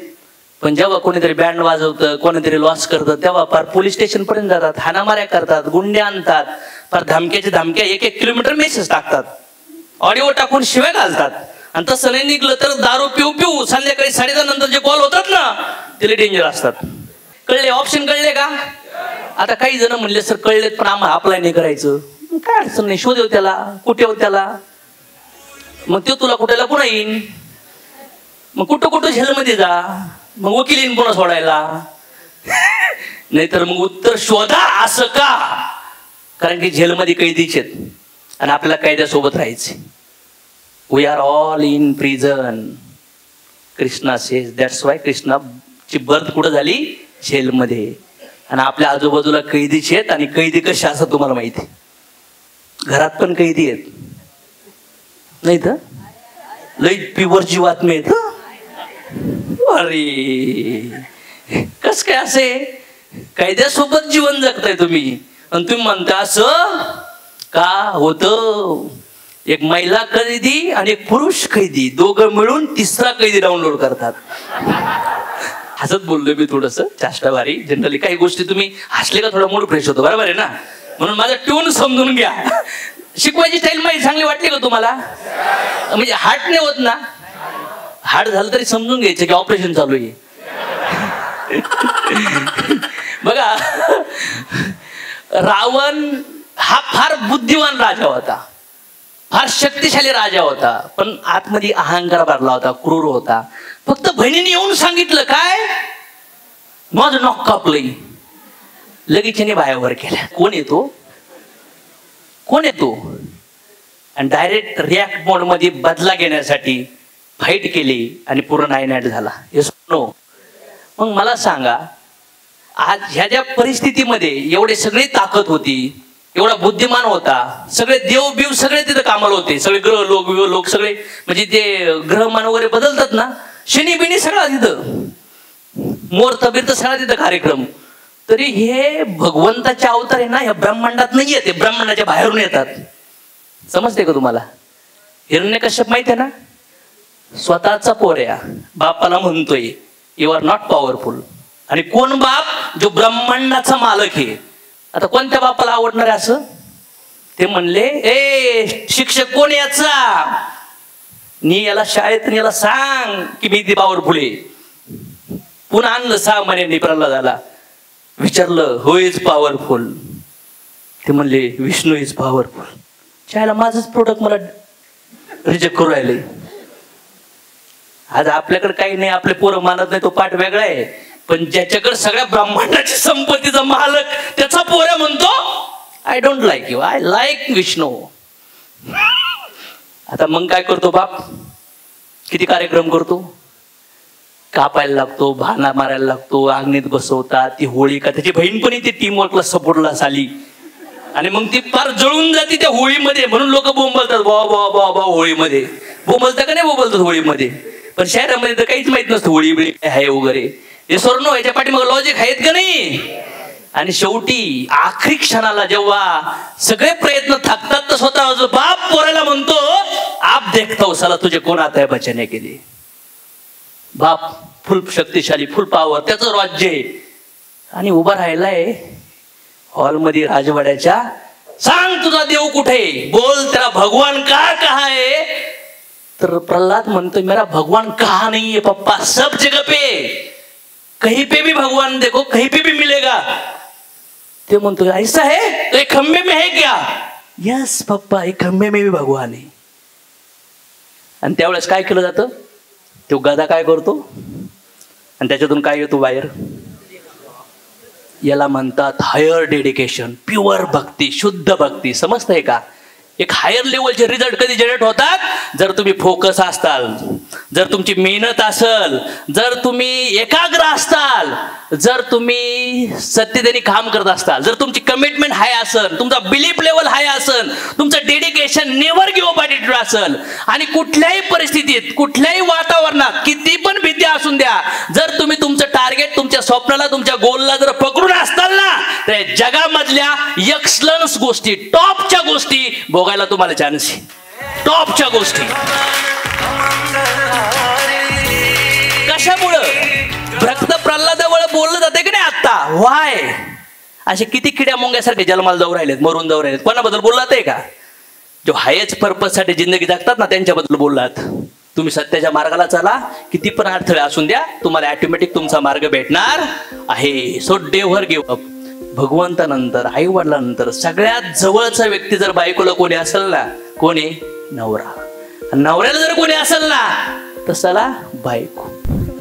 Speaker 1: पण जेव्हा कोणीतरी बँड वाजवतं, कोणीतरी लॉस करतं, तेव्हा फार पोलीस स्टेशन पर्यंत जातात, हाणामाऱ्या करतात, गुंड्या आणतात, फार धमक्याच्या धमक्या 1-1 किलोमीटर मेसेज टाकतात, ऑडिओ टाकून शिव्या घालतात. आणि तसं नाही निघलं तर दारू पिऊ संध्याकाळी 10:30 नंतर जे कॉल होतात ना ते डेंजर असतात. कळले ऑप्शन, कळले का? आता काही जण म्हणले सर कळलेत पण आम्हाला अप्लाय नाही करायचं. काय अडचण नाही, शोधेव त्याला, कुठे त्याला, मग तो तुला कुठेला पुन्हा येईन, मग कुठं झेलमध्ये जा, मग वकील येईन पुन्हा सोडायला. नाहीतर मग उत्तर शोधा. असं का? कारण की झेलमध्ये कैदीच आहेत आणि आपल्याला कायद्यासोबत राहायचे. We are all in prison. Krishna says that's why कृष्णाची बर्थ कुठं झाली? जेलमध्ये. आणि आपल्या आजूबाजूला कैदीच आहेत. आणि कैदी कसे असं तुम्हाला माहिती, घरात पण कैदी आहेत, नाही तर लई प्युअर जीवात्मे आहेत. अरे कस काय असे कैद्यासोबत जीवन जगताय तुम्ही आणि तुम्ही म्हणता असं का होतं? एक महिला कैदी आणि एक पुरुष कैदी दोघं मिळून 3रा कैदी डाउनलोड करतात. हसत बोललोय मी थोडस चाष्टावारी. जनरली काही गोष्टी तुम्ही हसले का थोडा मूड फ्रेश होतो, बरोबर आहे ना? म्हणून माझा ट्यून समजून घ्या. शिकवायची स्टाईल माझी चांगली वाटली का तुम्हाला? म्हणजे हार्ट नाही होत ना, हार्ट झालं तरी समजून घ्यायचं की ऑपरेशन चालू आहे. बघा, रावण हा फार बुद्धिवान राजा होता, फार शक्तिशाली राजा होता, पण आतमध्ये अहंकार भरला होता, क्रूर होता. फक्त बहिणीने येऊन सांगितलं काय, माझं नॉक कापलंय, लगेच त्याने बायावर केल्या. कोण येतो आणि डायरेक्ट रिॲक्ट मोड मध्ये बदला घेण्यासाठी फाईट केली आणि पूर्ण नायनाट झाला. मग मला सांगा, आज ह्या ज्या परिस्थितीमध्ये एवढे सगळी ताकद होती, एवढा बुद्धिमान होता, सगळे देव बिव सगळे तिथं कामाला होते, सगळे ग्रह लोक सगळे, म्हणजे ते ग्रहमान वगैरे बदलतात ना, शनी बिनी सगळा तिथं, मोर तबीर तर सगळा तिथं कार्यक्रम. तरी हे भगवंताचे अवतार आहे ना, ह्या ब्रह्मांडात नाही येते, ब्रह्मांडाच्या बाहेरून येतात. समजते का तुम्हाला? हिरण्यकश्यप माहिती आहे ना, स्वतःचा पोऱ्या बापाला म्हणतोय यू आर नॉट पॉवरफुल. आणि कोण बाप? जो ब्रह्मांडाचा मालक आहे. आता कोणत्या बापाला आवडणार आहे असं? ते म्हणले, ए शिक्षक कोण याचा, नी याला शाळेत याला सांग की मी ती पॉवरफुल आहे. पुन्हा आणलं 6 महिन्यांनी प्रल्हादाला, विचारलं हु इज पॉवरफुल? ते म्हणले विष्णू इज पॉवरफुल. चायला माझंच प्रोडक्ट मला रिजेक्ट करू राहिले. आज आपल्याकडे काही नाही, आपले पोरं मानत नाही, तो पाठ वेगळा आहे. पण ज्याच्याकडे सगळ्या ब्रह्मांडाची संपत्तीचा मालक त्याचा पोऱ्या म्हणतो I don't like you, I like Vishnu. आता मग काय करतो बाप? किती कार्यक्रम करतो, कापायला लागतो, भाना मारायला लागतो, आग्नीत बसवतात. ती होळी का त्याची बहीण पण ती टीम वर्कला सपोर्टला झाली आणि मग ती फार जळून जाते त्या होळीमध्ये. म्हणून लोक बोंबलतात बा बा बा बा होळीमध्ये. बोंबलतात का नाही बोंबलतात होळीमध्ये? पण शहरामध्ये तर काहीच माहित नसतं होळी बिळी काय आहे वगैरे. हे सोडणं याच्या पाठीमागे लॉजिक आहेत का नाही? आणि शेवटी आखरी क्षणाला जेव्हा सगळे प्रयत्न थकतात तर स्वतः बाप पोराला म्हणतो आप देखता हो साला तुझे कोण आता है बचाने के लिए. बाप फुल शक्तिशाली, फुल पॉवर, त्याचं राज्य आहे आणि उभा राहिलाय हॉलमध्ये राजवाड्याच्या. सांग तुझा देव कुठे, बोल तेरा भगवान कहा है. तर प्रल्हाद म्हणतो मेरा भगवान कहा नहीं है पप्पा, सब जगह पे, कहीं पे भी भगवान देखो, कहीं पे भी मिलेगा. ते म्हणतो ऐसा है तो एक खंबे में है क्या? यस पप्पा, एक खंबे में भी भगवान है. आणि त्यावेळेस काय केलं जातं? तो गदा काय करतो आणि त्याच्यातून काय येतो बाहेर? याला म्हणतात हायर डेडिकेशन, प्युअर भक्ती, शुद्ध भक्ती. समजतंय का? एक हायर लेवलचे रिझल्ट कधी जनरेट होतात? जर तुम्ही फोकस असताल, जर तुमची मेहनत असेल, जर तुम्ही एकाग्र असताल, जर तुम्ही सत्यतेने काम करत असताल, जर तुमची कमिटमेंट हाय असेल, तुमचा बिलीफ लेवल हाय असेल, तुमचं dedication never give up attitude असेल आणि कुठल्याही परिस्थितीत, कुठल्याही वातावरणात, किती पण भीती असून द्या, जर तुम्ही तुमचं टार्गेट, तुमच्या स्वप्नाला, तुमच्या गोलला जर पकडून असताल ना, तर जगामधल्या एक्सलन्स गोष्टी, टॉपच्या गोष्टी भोगायला तुम्हाला चान्स आहे. टॉपच्या गोष्टी. कशामुळं? भक्त प्रल्हादामुळे बोललं जाते की नाही आता? वाय असे किती किड्या मुंग्यासारखे जन्माला जाऊ राहिलेत, मरून जाऊ राहिलेत. कोणाबद्दल बोललात आहे का? जो हायच पर्पज साठी जिंदगी जगतात ना, त्यांच्याबद्दल बोललात. तुम्ही सत्याच्या मार्गाला चला, किती पण अडथळे असून द्या, तुम्हाला ऑटोमॅटिक तुमचा मार्ग भेटणार आहे. So never give up. भगवंतानंतर, आई वडिलांनंतर सगळ्यात जवळचा व्यक्ती जर बायकोला कोणी असेल ना, कोणी? नवरा. नवऱ्याला जर कोणी असेल ना, तर चला बायको.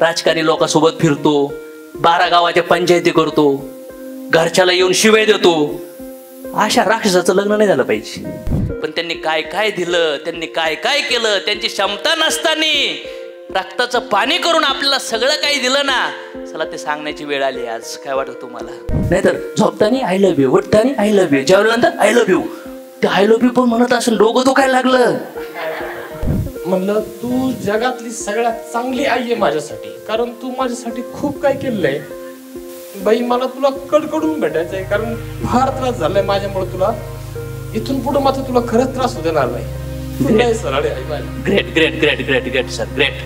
Speaker 1: राजकारणी लोकांसोबत फिरतो, 12 गावाच्या पंचायती करतो, घरच्याला येऊन शिवाय देतो. अशा राक्षसाचं लग्न नाही झालं पाहिजे. पण त्यांनी काय काय दिलं, त्यांनी काय काय केलं, त्यांची क्षमता नसताना रक्ताचं पाणी करून आपल्याला सगळं काही दिलं ना, चला ते सांगण्याची वेळ आली आज. काय वाटत तुम्हाला? नाहीतर झोपताना आय लव्ह यू, उठताना आय लव्ह यू, जेवल्यानंतर आय लव्ह यू. ते आय लव्ह यू पण म्हणत असेल, डोकं दुखायला लागलं.
Speaker 3: म्हणलं तू जगातली सगळ्यात चांगली आई आहे माझ्यासाठी, कारण तू माझ्यासाठी खूप काय केलंय बाई. मला तुला कडकडून भेटायचंय, कारण फार त्रास झालाय माझ्यामुळे तुला. इथून पुढे मात्र तुला खरंच त्रास होऊ देणार नाही.
Speaker 1: Great great great great great sir, great.